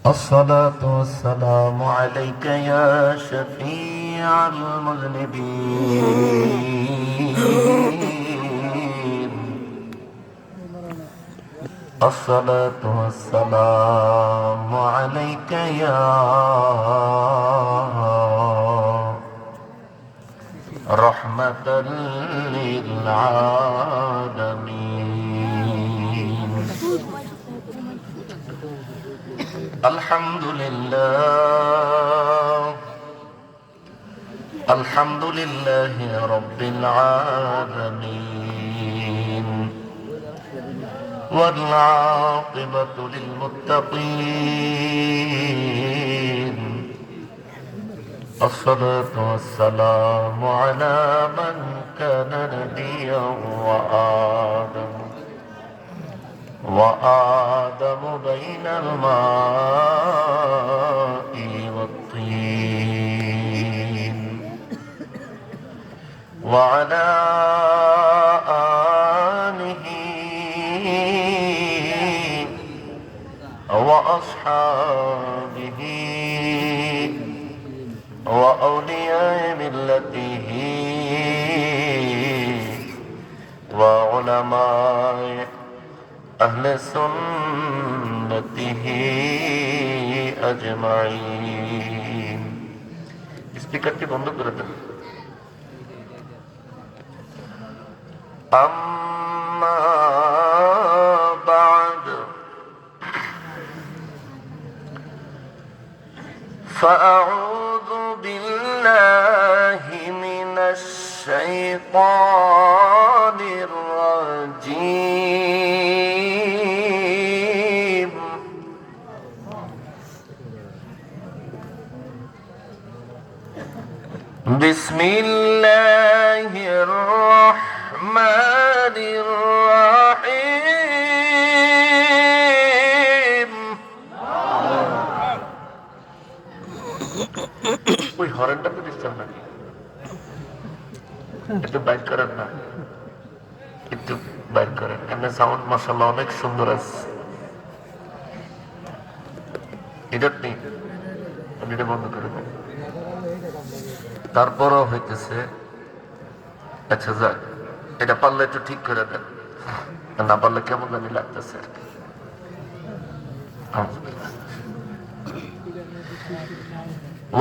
الصلاة والسلام عليك يا شفيع المذنبين. الصلاة والسلام عليك يا رحمة للعالمين. الحمد لله، الحمد لله رب العالمين، والعاقبة للمتقين. الصلاة والسلام على من كان نبيا وآدم بين الماء والطين، وعلى آله وأصحابه وأولياء ملته وعلماء أهل سنته أجمعين. স্পিকারটি বন্ধ করে দেন। أما بعد فأعوذ بالله من الشيطان الرجيم. بسم الله الرحمن الرحيم. ওই হরেনটা তো ডিস্টার্ব নাকি, একটু বাইর করেন না, একটু বাইর করেন। এমনি সাউন্ড মাশাআল্লাহ অনেক সুন্দর আছে। এটা নেই, আপনি এটা বন্ধ করে দেন। তারপরও হইতেছে। আচ্ছা যাক, এটা পারলে একটু ঠিক করে দেন, না পারলে কেমন জানি লাগতেছে আর কি।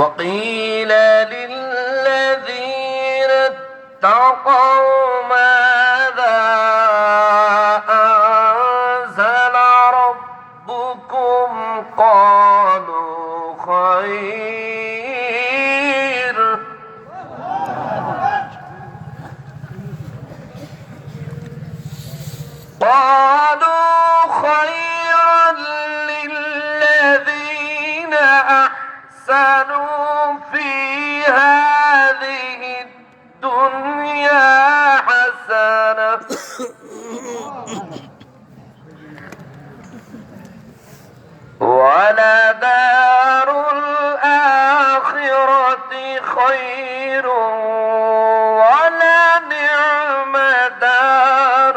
وقيل للذين اتقوا ماذا أنزل ربكم قالوا خير. قالوا خيرا للذين أحسنوا في هذه الدنيا حسنة ولدار الآخرة خير ولنعم دار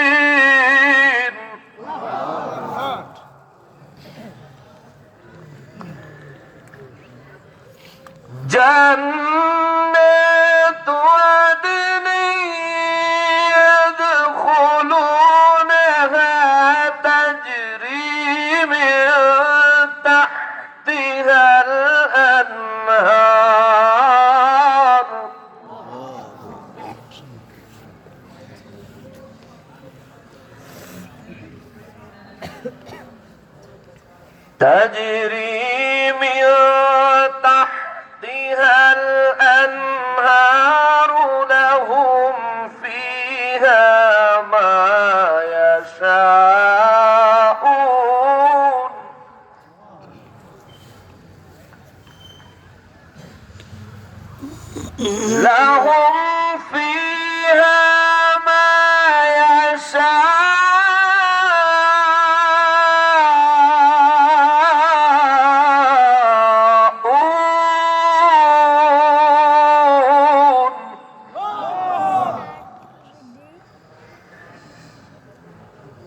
المتقين. جنات عدن يدخلونها تجري من تحتها الأنهار. تجري من تحتها الأنهار لهم فيها ما يشاءون. لهم فيها ما يشاءون.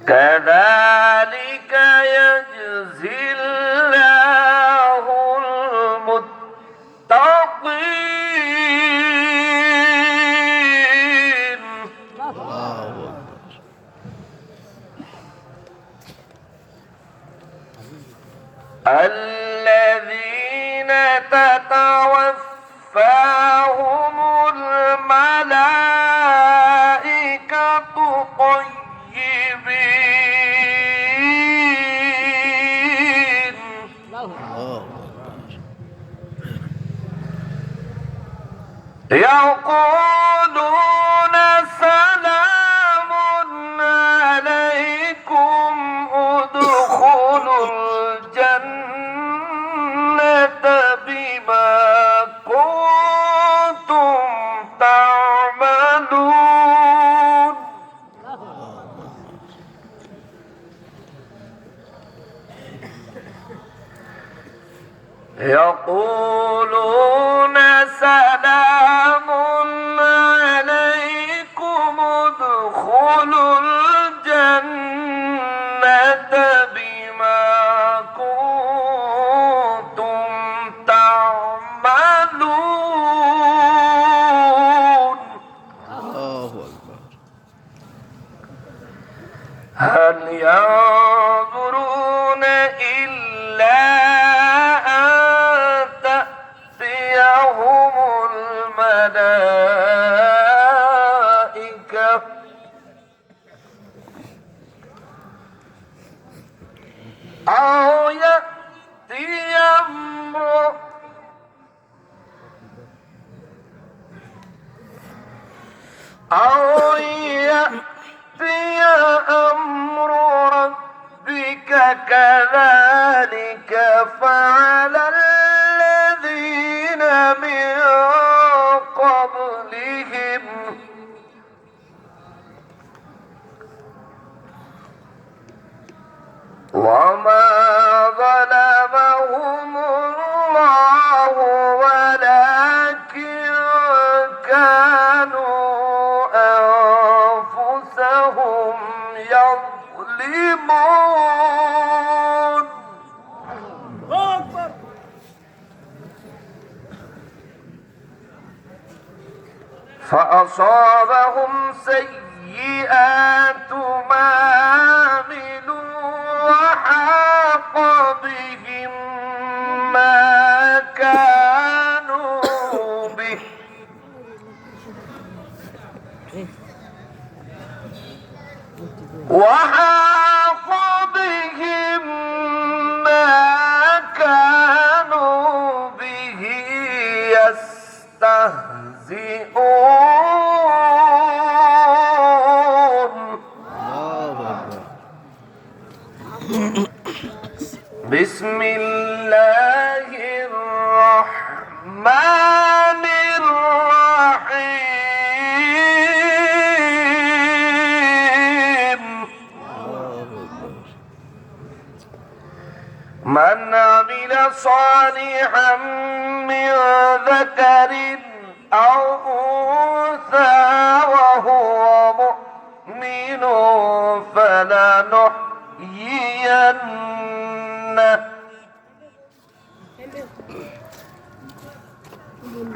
كذلك يجزي الله المتقين. الذين تتوفاهم الملائكة طيبين يقولون سلام عليكم ادخلوا الجنة بما كنتم تعملون. يقولون سلام عليكم ادخلوا الجنة بما كنتم تعملون. هل ينظرون إلا أن تأتيهم الملائكة أو يأتي أمر ربك كذلك فعل الذين من قبلهم وما ظلمهم الله ولكن كانوا أنفسهم يظلمون. فأصابهم سيئات ما عملوا وحاق بهم ما كانوا به يستهزئون. بسم الله الرحمن الرحيم. من عمل صالحا من ذكر أو أنثى وهو مؤمن فلنحيينه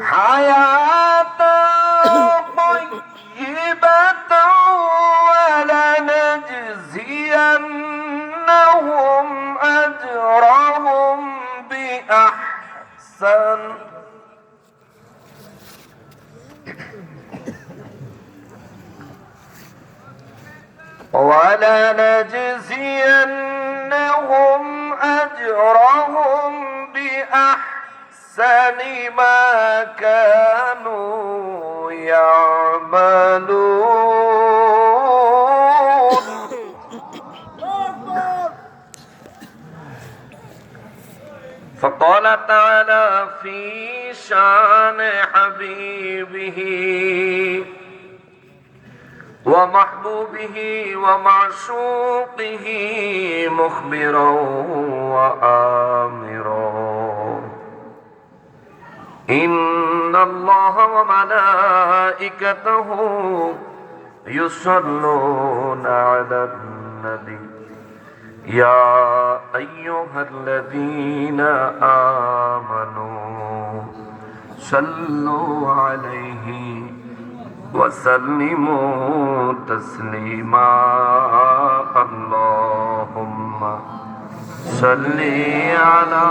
حياة طيبة ولنجزينهم أجرهم بأحسن ما كانوا يعملون. فقال تعالى في شان حبيبه ومحبوبه ومعشوقه مخبرا وآمرا: إن الله وملائكته يصلون على النبي يا أيها الذين آمنوا صلوا عليه وسلموا تسليما اللهم صل على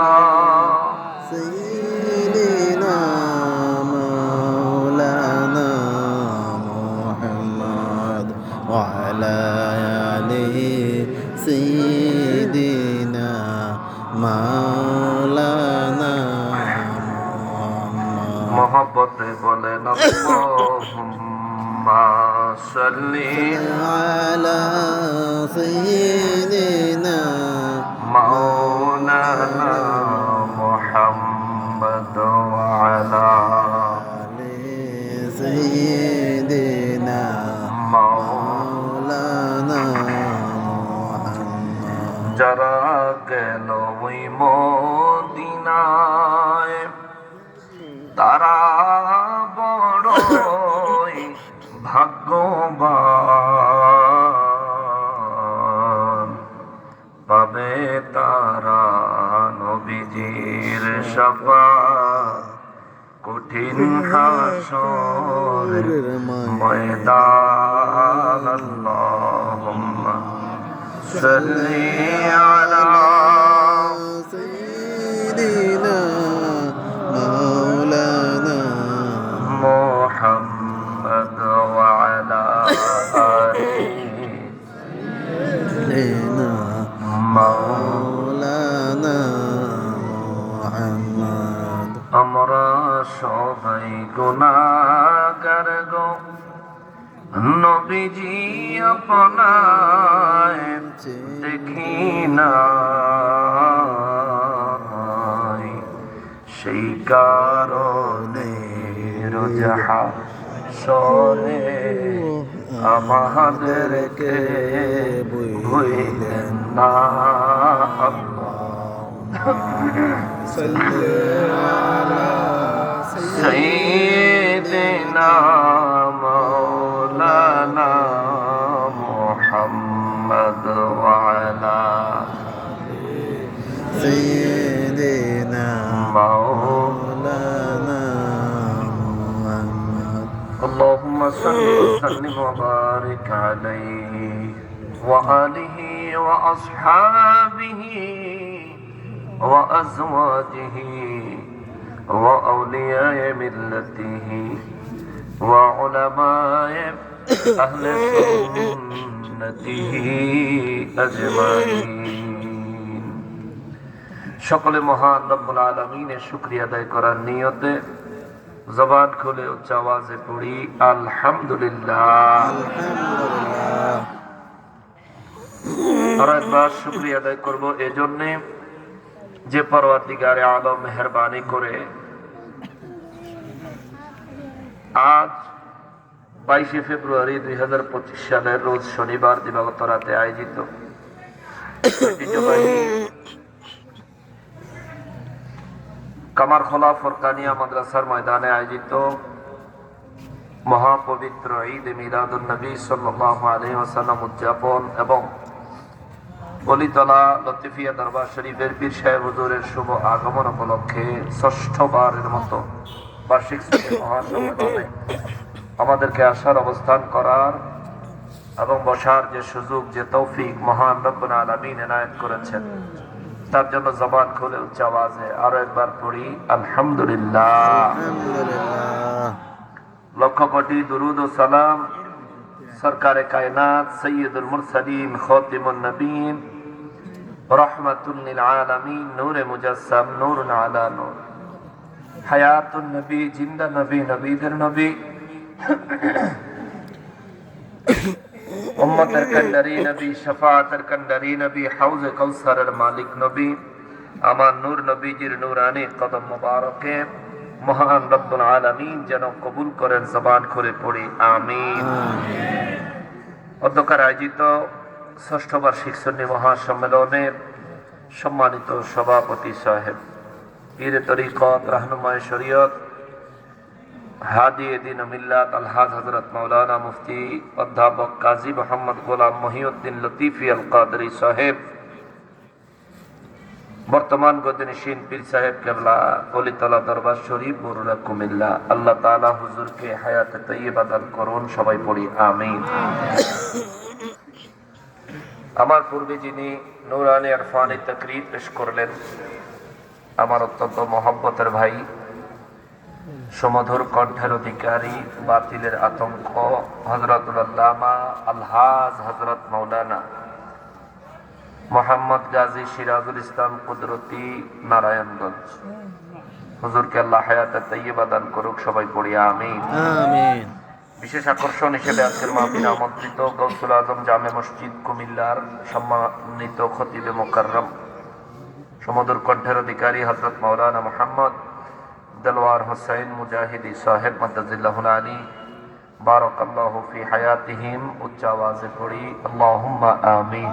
سيدنا مولانا محمد وعلى آله سيدنا مولانا محبت بولن اللهم صل على سيدنا مولانا محمد وعلى سيدنا مولانا محمد যারা গেল ওই মদিনায় তারা বড়ই ভাগ্যবান পাবে তারা নবীজির শাফাত কঠিন হাসরের ময়দান আল্লাহুম্মা সাল্লি আলা سيدنا مولانا محمد وعلى آله سيدنا مولانا محمد আমরা সবাই গুনাহগার গো নবীজি আপনায় দেখি না সেই কারণে রোজা সরে আমাদেরকে ভুলেন না سيدنا مولانا محمد وعلى سيدنا مولانا محمد اللهم صل وسلم وبارك عليه وآله وأصحابه وأزواجه وأولياء ملته وعلماء أهل سنته أجمعين সকলে মহান রব্বুল আলামিনের শুকরিয়া আদায় করার নিয়তে জবান খুলে উচ্চ আওয়াজে পড়ি আলহামদুলিল্লাহ। আর একবার শুকরিয়া আদায় করব এজন্যে যে পরওয়ারদিগারে আলম মেহেরবানি করে আজ 22 ফেব্রুয়ারি 2025 সালের রোজ শনিবার দিবাগত রাতে আয়োজিত ঐতিহ্যবাহী কামারখোলা ফরকানিয়া মাদ্রাসার ময়দানে আয়োজিত মহাপবিত্র ঈদ মিলাদুন নবী সাল্লাল্লাহু আলাইহি ওয়াসাল্লাম উদযাপন এবং বলিতলা লতিফিয়া দরবার শরীফের পীর সাহেব হুজুরের শুভ আগমন উপলক্ষে ষষ্ঠবারের মতো বার্ষিক মহাসম্মেলনে আমাদেরকে আসার, অবস্থান করার এবং বসার যে সুযোগ, যে তৌফিক মহান রব্বুল আলামিন এনায়েত করেছেন, তার জন্য জবান খুলে উচ্চ আওয়াজে আরো একবার পড়ি আলহামদুলিল্লাহ। লক্ষ কোটি দুরুদ ও সালাম সরকারে কায়নাত সৈয়দুল মুরসালিন খাতিমুন নবীন রহমাতুল লিল আলামিন নূরে মুজাসসাম নূরুন আলা নূর হায়াতুন নবী, জিন্দা নবী, নবীদের নবী, উম্মতের কান্ডারি নবী, শাফাআতের কান্ডারি নবী, হাউজে কাউসারের মালিক নবী, আমার নূর নবীজির নূরানি কদম মুবারকে মহান রব্বুল আলামিন যেন কবুল করেন। জবান খুলে পড়ি আমিন। অধ্যক্ষের আয়োজিত ষষ্ঠ বার্ষিক সুন্নি মহাসম্মেলনের সম্মানিত সভাপতি সাহেব, পীর তরিকত, রাহনুমায়ে শরীয়ত, হাদি দ্বীন ও মিল্লাত আলহাজ হযরত মাওলানা মুফতি অধ্যাপক কাজী মোহাম্মদ গোলাম মহিউদ্দিন লতিফি আল কাদরি সাহেব, বর্তমান গদিনশীন পীর সাহেব কেবলা কলিতলা দরবার শরীফ বরুড়া কুমিল্লা। আল্লাহ তাআলা হুজুরকে হায়াতে তাইয়্যিবা দান করুন, সবাই পড়ি আমিন। আমার পূর্বে যিনি নূরানী ইরফানি তাকরীর পেশ করলেন, আমার অত্যন্ত মহব্বতের ভাই, সুমধুর কণ্ঠের অধিকারী, বাতিলের আতঙ্ক, হযরতুল আল্লামা আলহাজ হযরত মাওলানা মোহাম্মদ গাজী সিরাজুল ইসলাম কুদরতি, নারায়ণগঞ্জ। হুজুরকে আল্লাহ হায়াতে তাইয়্যিবা দান করুক, সবাই পড়ি আমিন। আমিন। বিশেষ আকর্ষণ হিসেবে আজকের মাহফিলে আমন্ত্রিত গৌসুল আজম জামে মসজিদ কুমিল্লার সম্মানিত খতিবে মুকাররম, সুমধুর কণ্ঠের অধিকারী হযরত মাওলানা মুহাম্মদ দেলওয়ার হোসেন মুজাহিদি সাহেব মাদ্দাজিল্লাহুল আলী, বারাকাল্লাহু ফি হায়াতিহিম। উচ্চ আওয়াজে পড়ি আল্লাহুম্মা আমিন।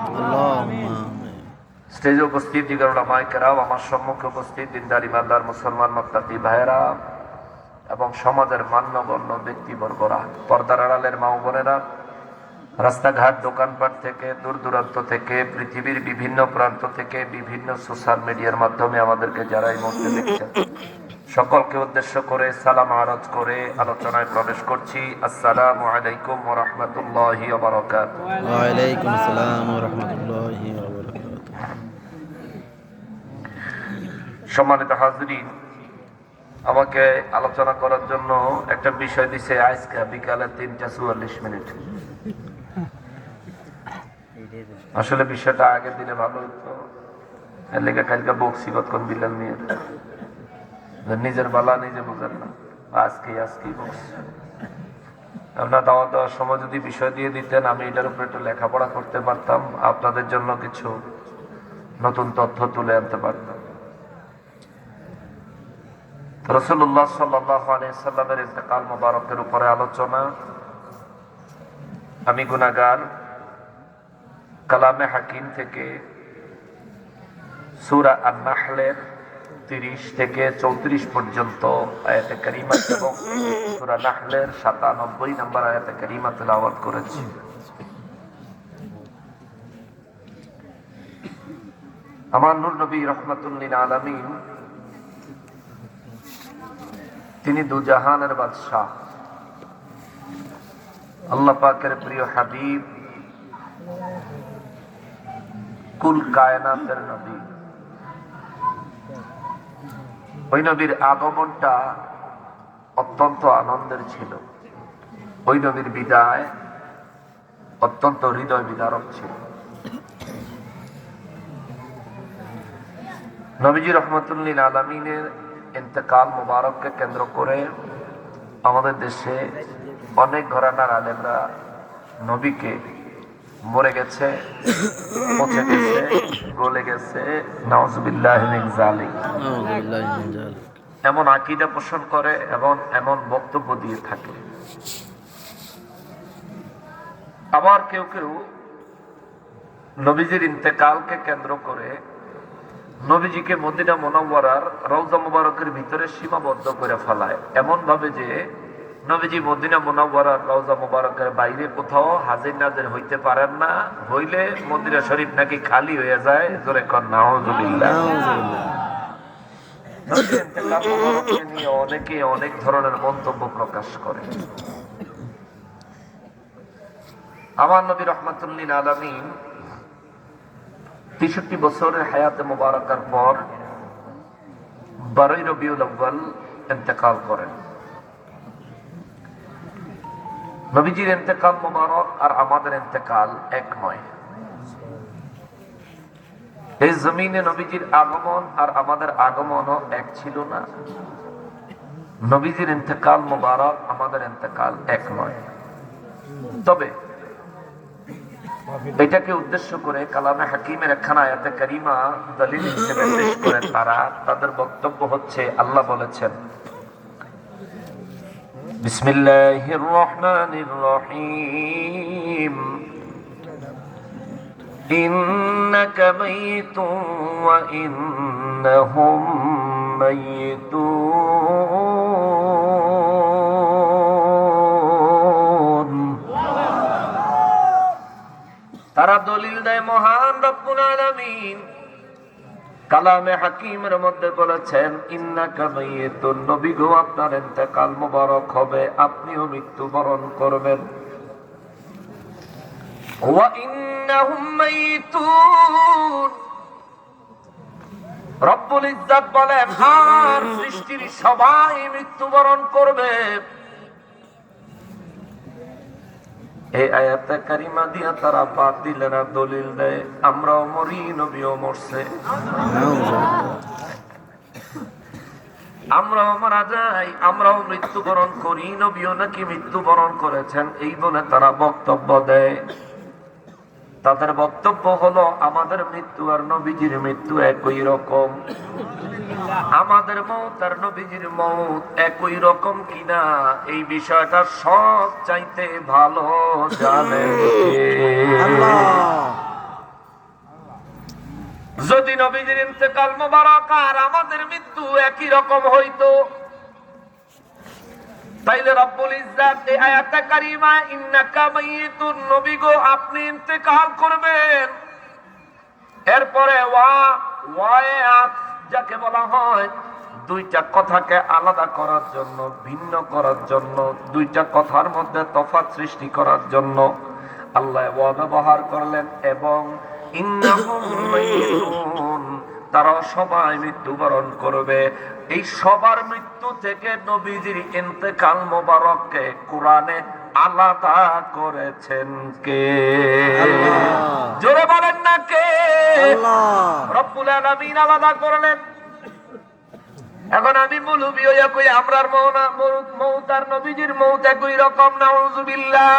স্টেজে উপস্থিত দিগর উলামায়ে কেরাম, আমার সম্মুখে উপস্থিত দিনদার ইমানদার মুসলমান মুত্তাকি ভাইয়েরা এবং সমাজের মান্যগণ্য ব্যক্তিবর্গরা, পর্দার আড়ালের মা ও বোনেরা, রাস্তাঘাট দোকানপাট থেকে দূর দূরান্ত থেকে পৃথিবীর বিভিন্ন প্রান্ত থেকে বিভিন্ন সোশ্যাল মিডিয়ার মাধ্যমে আমাদেরকে যারা এই মুহূর্তে দেখছেন, সকলকে উদ্দেশ্য করে সালাম আরজ করে আলোচনায় প্রবেশ করছি। আসসালামু আলাইকুম ওয়া রাহমাতুল্লাহি ওয়া বারাকাতুহু। ওয়া আলাইকুম আসসালাম ওয়া রাহমাতুল্লাহি ওয়া বারাকাতুহু। সম্মানিত হাজরিন, আমাকে আলোচনা করার জন্য একটা বিষয় দিছে আজকে বিকালে 3:44। আসলে বিষয়টা আগে দিলে ভালো হতো, এর লেগে কালকে বকছি কতক্ষণ বিলাল নিয়ে, নিজের বালা নিজে বুঝেন না, আজকেই বকছি। আপনার দাওয়াত দেওয়ার সময় যদি বিষয় দিয়ে দিতেন, আমি এটার উপরে একটু লেখাপড়া করতে পারতাম, আপনাদের জন্য কিছু নতুন তথ্য তুলে আনতে পারতাম। রাসূলুল্লাহ সাল্লাল্লাহু আলাইহি সাল্লামের ইন্তেকাল মুবারকের উপরে আলোচনা। আমি গুনাহগার, কালামে হাকিম থেকে সূরা আন-নাহলের 30 থেকে 34 পর্যন্ত আয়াতে কারিমা এবং সূরা নাহলের 97 নম্বর আয়াতে কারিমা তেলাওয়াত করেছি। আমার নূর নবী রাহমাতুল লিল আলামিন, তিনি দুজাহানের বাদশাহ, আল্লাহ পাকের প্রিয় হাবিব, কুল কায়নাতের নবী। ওই নবীর আগমনটা অত্যন্ত আনন্দের ছিল, ওই নবীর বিদায় অত্যন্ত হৃদয় বিদারক ছিল। নবীজি রাহমাতুল লিল আলামিনের ইন্তেকাল মুবারককে কেন্দ্র করে আমাদের দেশে অনেক ঘরানার আলেমরা নবীকে মরে গেছে, পচে গেছে, গলে গেছে, নাউজুবিল্লাহি মিন যালিক, এমন আকীদা পোষণ করে এবং এমন বক্তব্য দিয়ে থাকে। আবার কেউ কেউ নবীজির ইন্তেকালকে কেন্দ্র করে নবীজিকে মদিনা মুনাওয়ারার রওজা মুবারকের ভিতরে সীমাবদ্ধ করে ফেলায়, এমন ভাবে যে নবীজি মদিনা মুনাওয়ারার রওজা মুবারকের বাইরে কোথাও হাজির নাজির হইতে পারেন না, হইলে মদিনা শরীফ নাকি খালি হয়ে যায়। জোরে কর নাউজুবিল্লাহ। নিয়ে অনেকে অনেক ধরনের মন্তব্য প্রকাশ করে। আমার নবী রাহমাতুল লিল আলামিন 63 বছরের হায়াতে মুবারাকার পর 12 রবিউল আউয়াল ইন্তেকাল করেন। নবীজির ইন্তেকাল মুবারক আর আমাদের ইন্তেকাল এক নয়। এই জমিনে নবীজির আগমন আর আমাদের আগমনও এক ছিল না। নবীজির ইন্তেকাল মুবারক, আমাদের ইন্তেকাল এক নয়। তবে এটাকে উদ্দেশ্য করে কালামে হাকিমের একখানা আয়াতে কারিমা দলিল হিসেবে পেশ করে তাদের বক্তব্য হচ্ছে, আল্লাহ বলেছেন, বিসমিল্লাহির রহমানির রহিম, ইন্নাকা মাইতুন ওয়া ইন্নাহুম মাইতুন তারা দলিল দেয় মহান রব্বুল আলামিন কালামে হাকিমের মধ্যে বলেছেন, ইন্নাকা মাইয়িতুন, নবী গো আপনার ইন্তেকাল মোবারক হবে, আপনিও মৃত্যুবরণ করবেন। ওয়া ইন্নাহুম মাইয়িতুন, রব্বুল ইজ্জত বলেন আর সৃষ্টির সবাই মৃত্যুবরণ করবে। এই আয়াতে কারিমা দিয়া তারা বাতিলেরা দলিল দেয় আমরাও মরি, নবীও মরছে, আমরাও মারা যাই, আমরাও মৃত্যুবরণ করি, নবীও নাকি মৃত্যুবরণ করেছেন, এই বলে তারা বক্তব্য দেয়। তাদের বক্তব্য হলো আমাদের মৃত্যু আর নবীজির মৃত্যু একই রকম, আমাদের মৌত আর নবীজির মৌত একই রকম কিনা এই বিষয়টা সব চাইতে ভালো জানে যদি নবীজির ইন্তেকাল মোবারক আর আমাদের মৃত্যু একই রকম হইতো, তাইলে রব্বুল ইজ্জত এই আয়াতে কারিমা ইন্নাকা মাইয়িতুন, নবী গো আপনি ইন্তেকাল করবেন, এরপরে ওয়ায়াত যাকে বলা হয় দুইটা কথাকে আলাদা করার জন্য, ভিন্ন করার জন্য, দুইটা কথার মধ্যে তফাৎ সৃষ্টি করার জন্য আল্লাহ ওয়া ব্যবহার করলেন, এবং ইন্নাহুম মাইয়িতুন, তারা সবাই মৃত্যুবরণ করবে। এই সবার মৃত্যু থেকে নবীজির ইন্তেকাল মোবারককে কোরআনে আলাদা করেছেন কে? জোরে বলেন না কে? রব্বুল আলামিন আলাদা করলেন। এখন আমি মৌলবি হইয়া কই আমরার মৌত আর নবীজির মৌত একই রকম, নাউযুবিল্লাহ।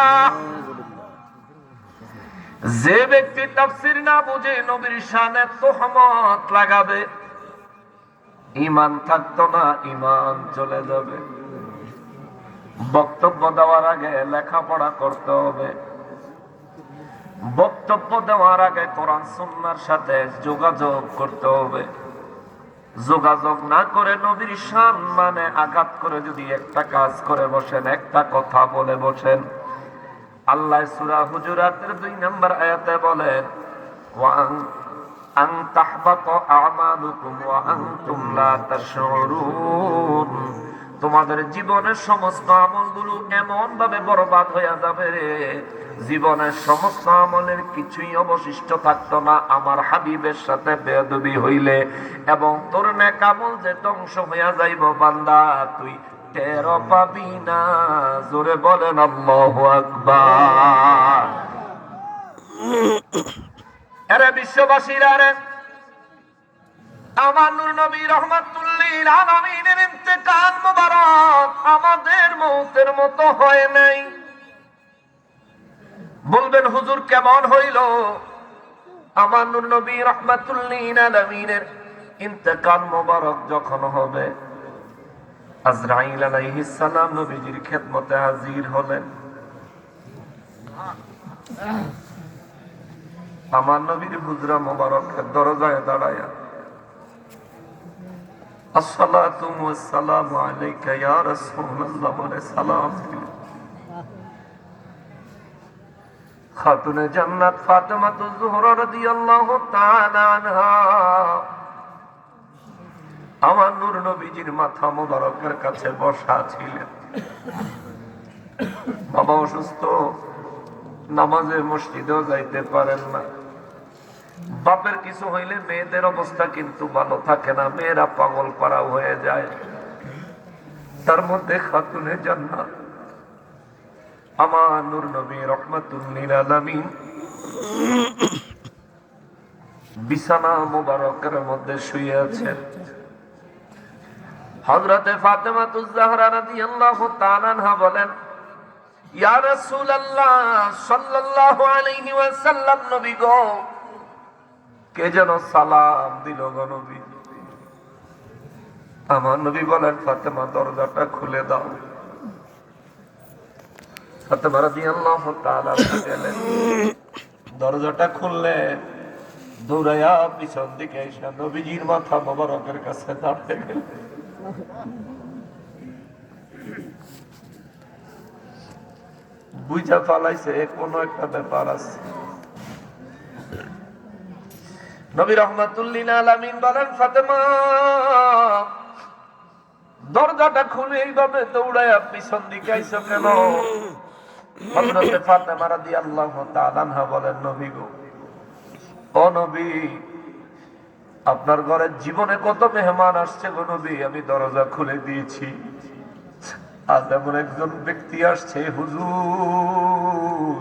যে ব্যক্তি তাফসীর না বুঝে নবীর শানে তোহমত লাগাবে, ঈমান থাকতো না, ঈমান চলে যাবে। বক্তব্য দেওয়ার আগে লেখাপড়া করতে হবে, বক্তব্য দেওয়ার আগে কোরআন সুন্নাহর সাথে যোগাযোগ করতে হবে। যোগাযোগ না করে নবীর সম্মানে আঘাত করে যদি একটা কাজ করে বসেন, একটা কথা বলে বসেন, আল্লাহ সূরা হুজুরাতের 2 নম্বর আয়াতে বলেন, ওয়া আন তাহবাতা আমালুকুম ওয়া আনতুম লা তাশউরুন, তোমাদের জীবনের সমস্ত আমলগুলো এমন ভাবে বরবাদ হয়ে যাবে রে, জীবনের সমস্ত আমলের কিছুই অবশিষ্ট থাকতো না আমার হাবিবের সাথে বেয়াদবি হইলে, এবং তোর নেক আমল যে ধ্বংস হইয়া যাইব বান্দা, তুই টের পাবি না। জোরে বলেন আল্লাহু আকবার। আরে বিশ্ববাসীরা রে, আমার নূর নবী রাহমাতুল লিল আলামিনের ইন্তেকাল মোবারক আমাদের মৌতের মতো হয় নাই। বলবেন হুজুর কেমন হইল? আমার নূর নবী রাহমাতুল লিল আলামিনের ইন্তেকাল মোবারক যখন হবে, আজরাইল আলাইহিস সালাম নবীজির খেদমতে হাজির হলেন। আমার নবীর হুজরা মোবারকের দরজায় দাঁড়ায়া আসসালাতু ওয়াসসালামু আলাইকা ইয়া রাসূলুল্লাহ বলে সালাম দিল। খাতুনে জান্নাত ফাতেমাতুজ জোহরা রাদিয়াল্লাহু তাআলা আনহা আমার নূর নবীজির মাথা মোবারকের কাছে বসা ছিলেন। বাবা অসুস্থ, নামাজে মসজিদেও যাইতে পারেন না। বাপের কিছু হইলে মেয়েদের অবস্থা কিন্তু ভালো থাকে না, মেয়েরা পাগল পাড়া হয়ে যায়। তার মধ্যে খাতুনে জান্নাত আমার নূর নবী রাহমাতুল লিল আলামিন বিছানা মোবারকের মধ্যে শুয়ে আছেন। হযরতে ফাতেমাতুজ জাহরা রাদিয়াল্লাহু তাআলা আনহা বলেন, ইয়া রাসূলুল্লাহ সাল্লাল্লাহু আলাইহি ওয়াসাল্লাম, নবী গো কে যেন সালাম দিল গো নবী। আমার নবী বলেন, ফাতেমা দরজাটা খুলে দাও। ফাতেমা রাদিয়াল্লাহু তাআলা গেলেন, দরজাটা খুললে দৌড়াইয়া পিছন দিকে এসে নবীজির মাথা মোবারকের কাছে দাঁড়িয়ে গেলেন। বুঝা ফালাইছে কোন একটা ব্যাপার আছে। নবী রাহমাতুল লিল আলামিন বলেন, ফাতেমা দরজাটা খুলে এইভাবে দৌড়ায় পিছন দিকে আইছো কেন? হযরতে ফাতেমা রাদিয়াল্লাহু তাআলা আনহা বলেন, নবী গো, ও নবী, আপনার ঘরে জীবনে কত মেহমান আসছে গো নবী, আমি দরজা খুলে দিয়েছি। আজ এমন একজন ব্যক্তি আসছে হুজুর,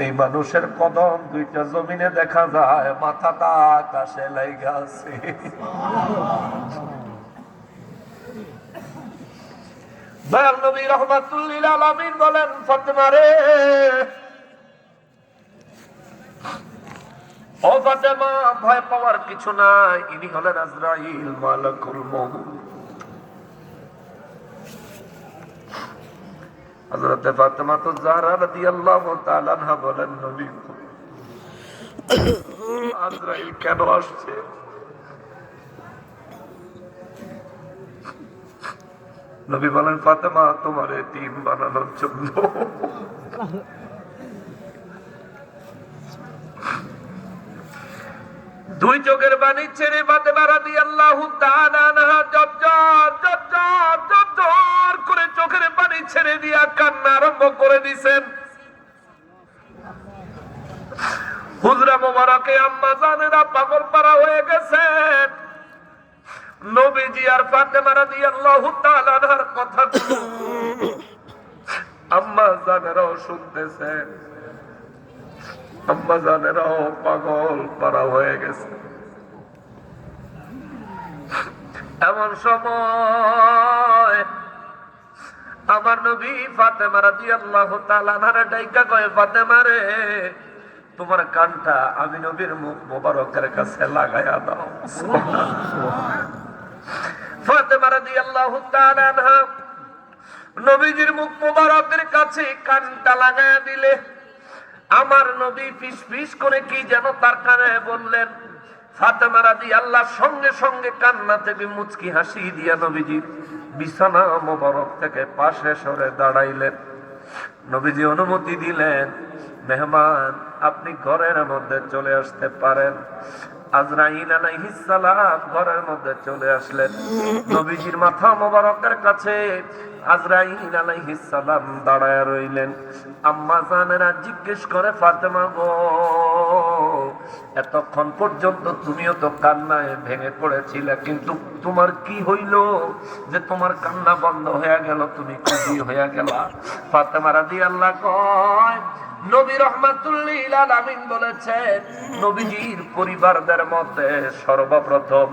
এই মানুষের কদম দুইটা জমিনে দেখা যায়, মাথাটা আকাশে লাইগা আছে। দয়াল নবী রাহমাতুল লিল আলামিন বলেন, ফাতেমা রে, ও ফাতেমা, ভয় পাওয়ার কিছু নাই, ইনি হলেন আজরাইল, মালাকুল মউত। হযরতে ফাতেমা তো জাহরা রাদিয়াল্লাহু তাআলা আনহা বলেন, নবী আজরাইল কেন আসছে? নবী বলেন, ফাতেমা তোমার এতিম বানানোর জন্য। দুই চোখের পানি ছেড়ে ফাতেমা রাদিয়াল্লাহু তাআলা আনহা জর করে চোখের পানি ছেড়ে দিয়া কান্না আরম্ভ করে দিয়েছেন। হুজরা মোবারকে আম্মা জানেরা পাগল পারা হয়ে গেছেন। নবীজি আর ফাতেমা রাদিয়াল্লাহু তাআলা আনহার কথা আম্মা জানেরাও শুনতেছেন, আম্মা জানেরাও পাগল পারা হয়ে গেছে। এমন সময় আমার নবী ফাতেমা রাদিয়াল্লাহু তাআলা আনহা ডাইকা কয়, ফাতেমা রে, তোমার কানটা আমি নবীর মুখ মোবারকের কাছে লাগায়া দাও। ফাতেমা রাদিয়াল্লাহু তাআলা আনহা নবীজির মুখ মোবারকের কাছে কানটা লাগায়া দিলে আমার নবী ফিসফিস করে কি যেন তার কানে বললেন। ফাতেমা রাদিয়াল্লাহু সঙ্গে সঙ্গে কান্না থেকে মুচকি হাসি দিয়া নবীজির বিছানা মোবারক থেকে পাশে সরে দাঁড়াইলেন। নবীজি অনুমতি দিলেন, মেহমান আপনি ঘরের মধ্যে চলে আসতে পারেন। আজরাইল আলাইহিস সালাম ঘরের মধ্যে চলে আসলেন। নবীজির মাথা মোবারকের কাছে আজরাইল আলাইহিস সালাম দাঁড়ায় রইলেন। আম্মা জানেরা জিজ্ঞেস করে, ফাতেমা গো, এতক্ষণ পর্যন্ত তুমিও তো কান্নায় ভেঙে পড়েছিলে, কিন্তু তোমার কি হইল যে তোমার কান্না বন্ধ হয়ে গেল, তুমি খুশি হয়ে গেল? ফাতেমা রাদিয়াল্লাহু কয়, নবী রাহমাতুল লিল আলামিন বলেছেন, নবীজির পরিবারদের মধ্যে সর্বপ্রথম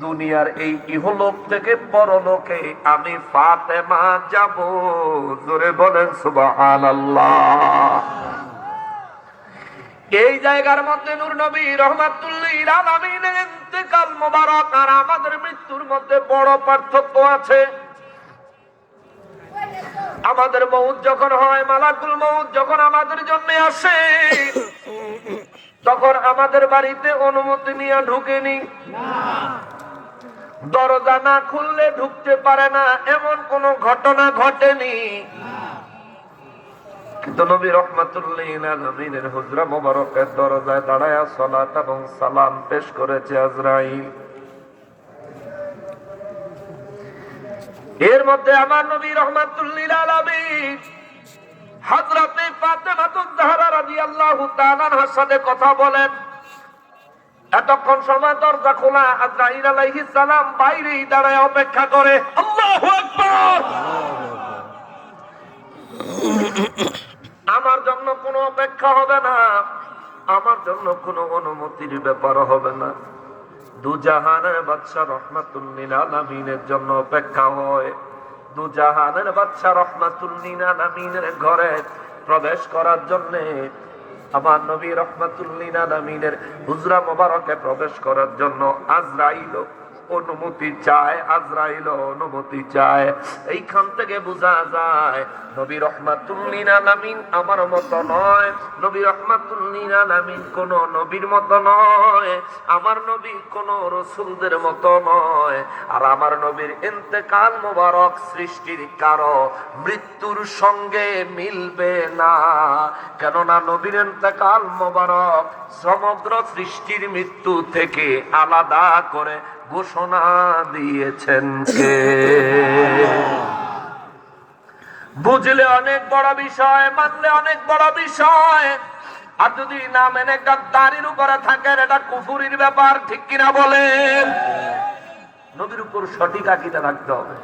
দুনিয়ার এই ইহলোক থেকে পরলোকে আমি ফাতেমা যাব। জোরে বলেন সুবহানাল্লাহ। এই জায়গার মধ্যে নূর নবী রাহমাতুল লিল আলামিনের ইন্তেকাল মোবারক আর আমাদের মৃত্যুর মধ্যে বড় পার্থক্য আছে। আমাদের মউত যখন হয়, মালাকুল মউত যখন আমাদের জন্য আসে, তখন আমাদের বাড়িতে অনুমতি নিয়ে ঢুকেনি। দরজা না খুললে ঢুকতে পারে না, এমন কোন ঘটনা ঘটেনি। কিন্তু নবী রাহমাতুল লিল আলামিনের হুজরা মোবারকের দরজায় দাঁড়ায় সালাত এবং সালাম পেশ করেছে আজরাইল। এর মধ্যে আমার নবী রাহমাতুল লিল আলামিন হযরতে ফাতেমা জাহরা রাদিয়াল্লাহু তাআলা আনহার সাথে কথা বলেন। এতক্ষণ সময় দরজা খোলা, আজরাইল আলাইহিস সালাম বাইরেই দাঁড়ায় অপেক্ষা করে। আল্লাহু আকবার। আমার জন্য কোনো অপেক্ষা হবে না, আমার জন্য কোনো অনুমতির ব্যাপার হবে না। দুজাহানের বাদশা রহমাতুল লিল আলামিনের জন্য অপেক্ষা হয়। দুজাহানের বাদশা রহমাতুল লিল আলামিনের ঘরে প্রবেশ করার জন্য আমার নবী রাহমাতুল লিল আলামিনের হুজরা মোবারকে প্রবেশ করার জন্য আজরাইল অনুমতি চায়, আজরাইল অনুমতি চায়। এইখান থেকে বোঝা যায় নবী রাহমাতুল লিল আলামিন আমার মতো নয়, নবী রাহমাতুল লিল আলামিন কোন নবীর মতো নয়, আমার নবী কোন রাসূলদের মতো নয়। আর আমার নবীর ইন্তেকাল মোবারক সৃষ্টির কারো মৃত্যুর সঙ্গে মিলবে না, কেননা নবীর ইন্তেকাল মোবারক সমগ্র সৃষ্টির মৃত্যু থেকে আলাদা করে ঘোষণা দিয়েছেন কে? বুঝলে অনেক বড় বিষয়, মানলে অনেক বড় বিষয়। আর যদি না মেনে গাদ্দারির উপরে থাকেন, এটা কুফুরির ব্যাপার, ঠিক কিনা বলেন? নবীর উপর সঠিক আকীদা রাখতে হবে।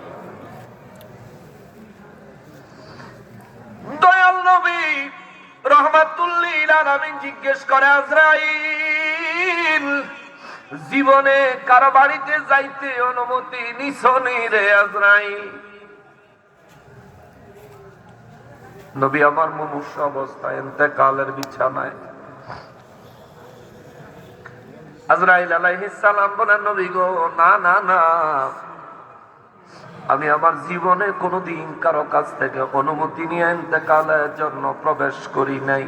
দয়াল নবী রাহমাতুল লিল আলামিন জিজ্ঞেস করে, আজরাইল, জীবনে কারো বাড়িতে যাইতে অনুমতি নিছনি রে আজরাইল? নবী আমার মুমূর্ষ অবস্থায় ইন্তেকালের বিছানায়। আজরাইল আলাইহিস সালাম বলেন, নবী গো, না না না, আমি আমার জীবনে কোনোদিন কারো কাছ থেকে অনুমতি নিয়ে ইন্তেকালের জন্য প্রবেশ করি নাই।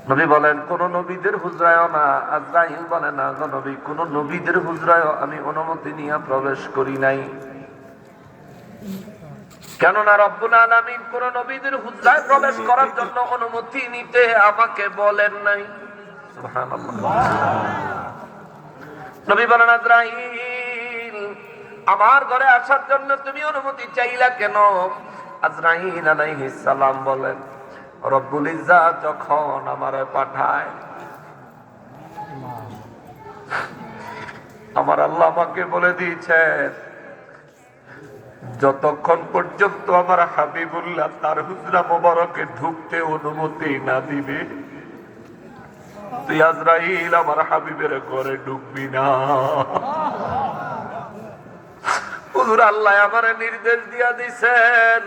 নবী বলেন, কোন নবীদের হুজরায়ও না। আজরাইল বলে, না গো নবী, কোন নবীদের হুজরায়ও আমি অনুমতি নিয়ে প্রবেশ করি নাই, কেননা রব্বুল আলামিন কোন নবীদের হুজরায় প্রবেশ করার জন্য অনুমতি নিতে আমাকে বলেন নাই। সুবহানাল্লাহ। নবী বলেন, আজরাইল, আমার ঘরে আসার জন্য তুমি অনুমতি চাইলা কেন? আজরাইল আলাইহিস সালাম বলেন, রব্বুল ইজ্জাত যখন আমারে পাঠায়, আমার আল্লাহ আমাকে বলে দিয়েছেন, যতক্ষণ পর্যন্ত আমার হাবিবুল্লাহ তার হুজরা মোবারকে ঢুকতে অনুমতি না দিবে, তুই আজরাইল আমার হাবিবের ঘরে ঢুকবি না। হুজুর আল্লাহ আমারে নির্দেশ দিয়া দিছেন,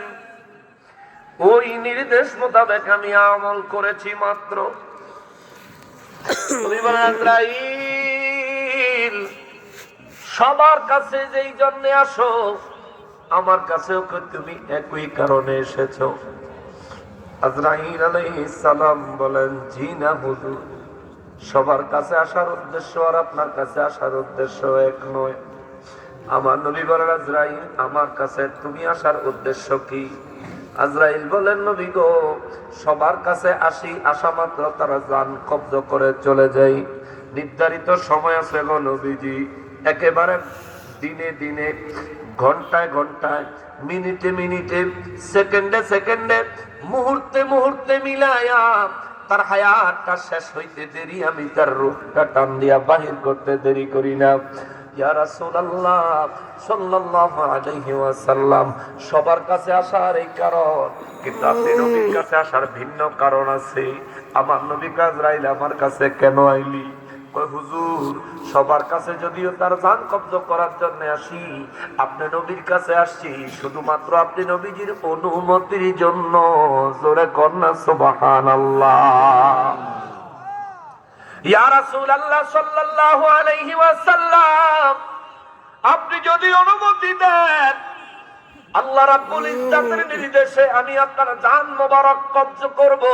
ওই নির্দেশ মোতাবেক আমি আমল করেছি মাত্র। আজরাইল, সবার কাছে যেই জন্য আসো, আমার কাছেও তুমি একই কারণে এসেছো। আজরাইল আলাইহিস সালাম বলেন, জি না হুজুর, সবার কাছে আসার উদ্দেশ্য আর আপনার কাছে আসার উদ্দেশ্য এক নয়। আমার নবী বলেন, আজরাইল, আমার কাছে তুমি আসার উদ্দেশ্য কি? আজরাইল বলেন, নবী গো, সবার কাছে আসি, আসা মাত্র তারা জান কব্জ করে চলে যায়। নির্ধারিত সময় আছে গো নবীজি, একেবারে দিনে দিনে, ঘন্টায় ঘন্টায়, মিনিটে মিনিটে, সেকেন্ডে সেকেন্ডে, মুহূর্তে মুহূর্তে মিলায়া তার হায়াতটা শেষ হইতে দেরি, আমি তার রূহটা টান দিয়া বাহির করতে দেরি করি না। ইয়া রাসূলুল্লাহ সাল্লাল্লাহু আলাইহি ওয়াসাল্লাম, সবার কাছে আসার এই কারণ, কিন্তু আপনি নবীর কাছে আসার ভিন্ন কারণ আছে। আমার নবী আজরাইল আমার কাছে কেন আইলি? কয়, হুজুর, সবার কাছে যদিও তার জান কব্জ করার জন্য আসি, আপনি নবীর কাছে আসছি শুধুমাত্র আপনি নবীজির অনুমতির জন্য। জোরে কন্যা সুবহানাল্লাহ। ইয়া রাসূলুল্লাহ সাল্লাল্লাহু আলাইহি ওয়াসাল্লাম, আপনি যদি অনুমতি দেন, আল্লাহ রাব্বুল ইজ্জাতের নির্দেশে আমি আপনার জান মোবারক কব্জ করব।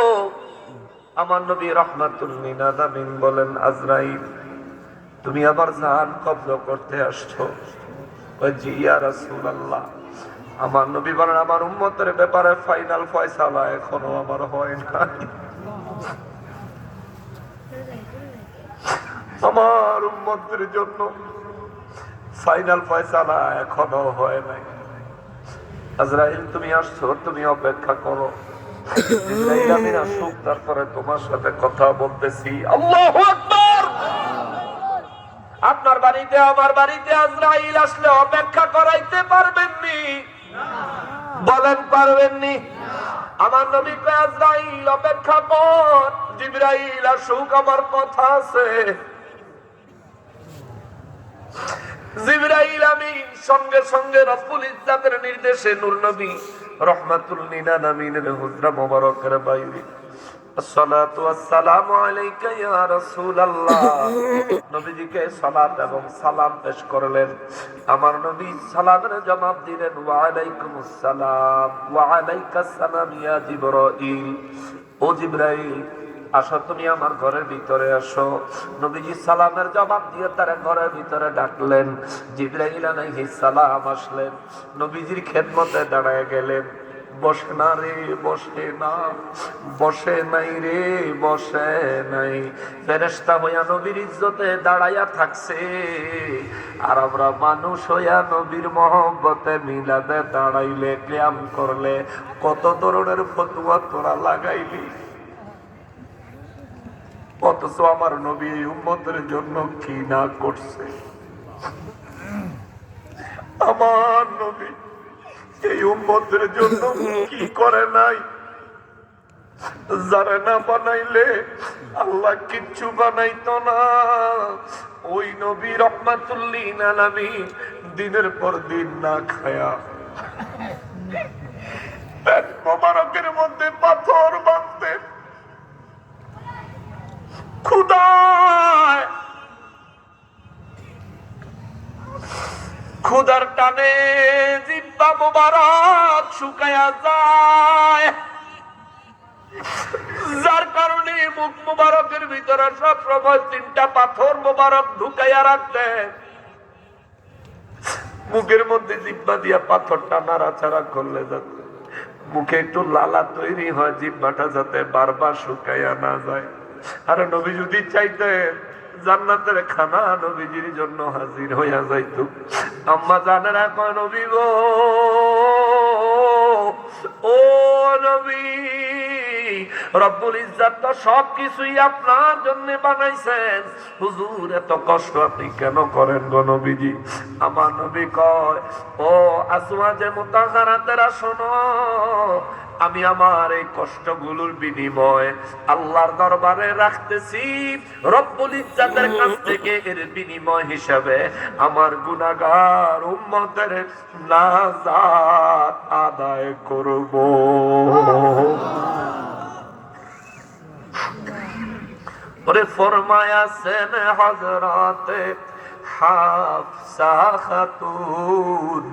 আমার নবী রাহমাতুল লিল আলামিন বলেন, আজরাইল, তুমি আমার জান কব্জ করতে আসছো? ওই জি ইয়া রাসূলুল্লাহ। আমার নবী বলেন, আমার উম্মতের ব্যাপারে ফাইনাল ফয়সালা এখনো আমার হয় নাই। আমার উম্মতের জন্য ফাইনাল ফয়সালা এখনো হয় নাই। আজরাইল, তুমি আসছো, তুমি অপেক্ষা করো, জিবরাইল আমিন আসুক, তারপরে তোমার সাথে কথা বলতেছি। আল্লাহু আকবার। আপনার বাড়িতে আমার বাড়িতে আজরাইল আসলে অপেক্ষা করাইতে পারবেননি? বলেন, পারবেননি? আমার নবী কয়, আজরাইল অপেক্ষা কর, জিবরাইল আসুক, আমার কথা আছে। জিবরাইল আমিন সঙ্গে সঙ্গে রব্বুল ইজ্জাতের নির্দেশে নূর নবী রাহমাতুল লিল আলামিনের হুজরা মোবারকের বাইরে আসসালাতু ওয়াসসালামু আলাইকা ইয়া রাসূলুল্লাহ। নবীজিকে সালাত এবং সালাম পেশ করলেন। আমার নবী সালামের জবাব দিলেন ওয়া আলাইকুমুস সালাম ওয়া আলাইকাস সালাম ইয়া জিবরাইল। ও জিবরাইল, আসো, তুমি আমার ঘরের ভিতরে আসো। নবীজি সালামের জবাব দিয়ে তার ঘরের ভিতরে ডাকলেন। জিবরাইল আলাইহিস সালাম আসলেন, নবীজির খেদমতে দাঁড়ায় গেলেন। বসে না রে, বসে না, বসে নাই রে, বসে নাই। ফেরেশতা হইয়া নবীর ইজ্জতে দাঁড়াইয়া থাকছে, আর আমরা মানুষ হইয়া নবীর মহব্বতে মিলাদে দাঁড়াইলে, ক্যাম করলে কত ধরনের ফতোয়া তোরা লাগাইলি। অথচ আমার নবী এই উম্মতের জন্য কি না করছে। আমার নবী এই উম্মতের জন্য কি করে নাই। যারা না বানাইলে আল্লাহ কিচ্ছু বানাইতো না। ওই নবী রাহমাতুল লিল আলামিন দিনের পর দিন না খায়া পেট মোবারকের মধ্যে পাথর বাঁধতেন। ক্ষুধায়, ক্ষুধার টানে জিহ্বা মোবারক শুকায়া যায়, যার কারণে মুখ মোবারকের ভিতরে সব সময় 3টা পাথর মোবারক ঢুকাইয়া রাখতেন। মুখের মধ্যে জিহ্বা দিয়া পাথরটা নাড়াচাড়া করলে যাতে মুখে একটু লালা তৈরি হয়, জিহ্বাটা যাতে বারবার শুকাইয়া না যায়। আর নবী যদি চাইতেন জান্নাতের খানা নবীজির জন্য হাজির হইয়া যাইত। আম্মা জানেরা কয়, নবী গো, ও নবী, রব্বুল ইজ্জত তো সবকিছুই আপনার জন্য বানাইছেন, হুজুর এত কষ্ট আপনি কেন করেন গো নবীজি? আমার নবী কয়, ও আজওয়াজে মুতাহহারাতেরা শোনো, আমি আমার এই কষ্টগুলোর বিনিময় আল্লাহর দরবারে রাখতেছি। রব্বুল ইজ্জতের কাছ থেকে এর বিনিময় হিসাবে আমার গুনাহগার উম্মতের নাজাত আদায় করব। ওরে ফরমায়াছেন হযরতে হাফসা খাতুন,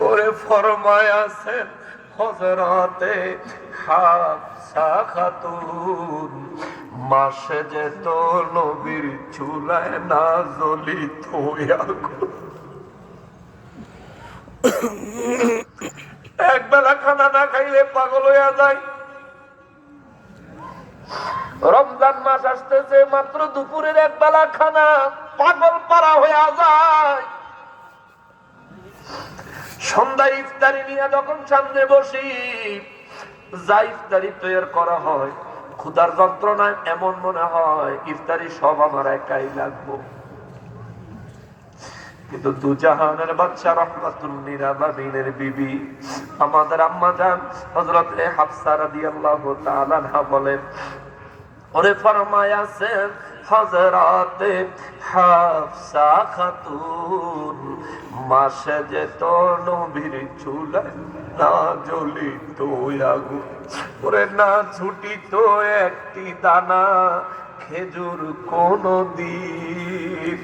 ওরে ফরমায়াছেন হযরতে হাফসা খাতুন, মাসে যেত নবীর চুলায় না জ্বলিত আগুন। একবেলা খানা না খাইলে পাগল হইয়া যায়। রমজান মাস আসতেছে, মাত্র দুপুরের একবেলা খানা পাগল পারা হইয়া যায়। সন্ধ্যায় ইফতারি নিয়ে যখন সামনে বসি, যা ইফতারি তৈরি করা হয়, ক্ষুধার যন্ত্রণায় এমন মনে হয় ইফতারি সব আমার একাই লাগবো। কিন্তু দুজাহানের বাদশা রাহমাতুল লিল আলামিনের বিবি আমাদের আম্মা জান হযরত হাফসা রাদিয়াল্লাহু তাআলা আনহা বলেন, ওরে ফরমায়াছেন হযরতে হাফসা খাতুন, মাসে যেত নবীর চুলায় না জ্বলিত আগুন, ওরে না ছুটিত একটি দানা খেজুর কোনদিন।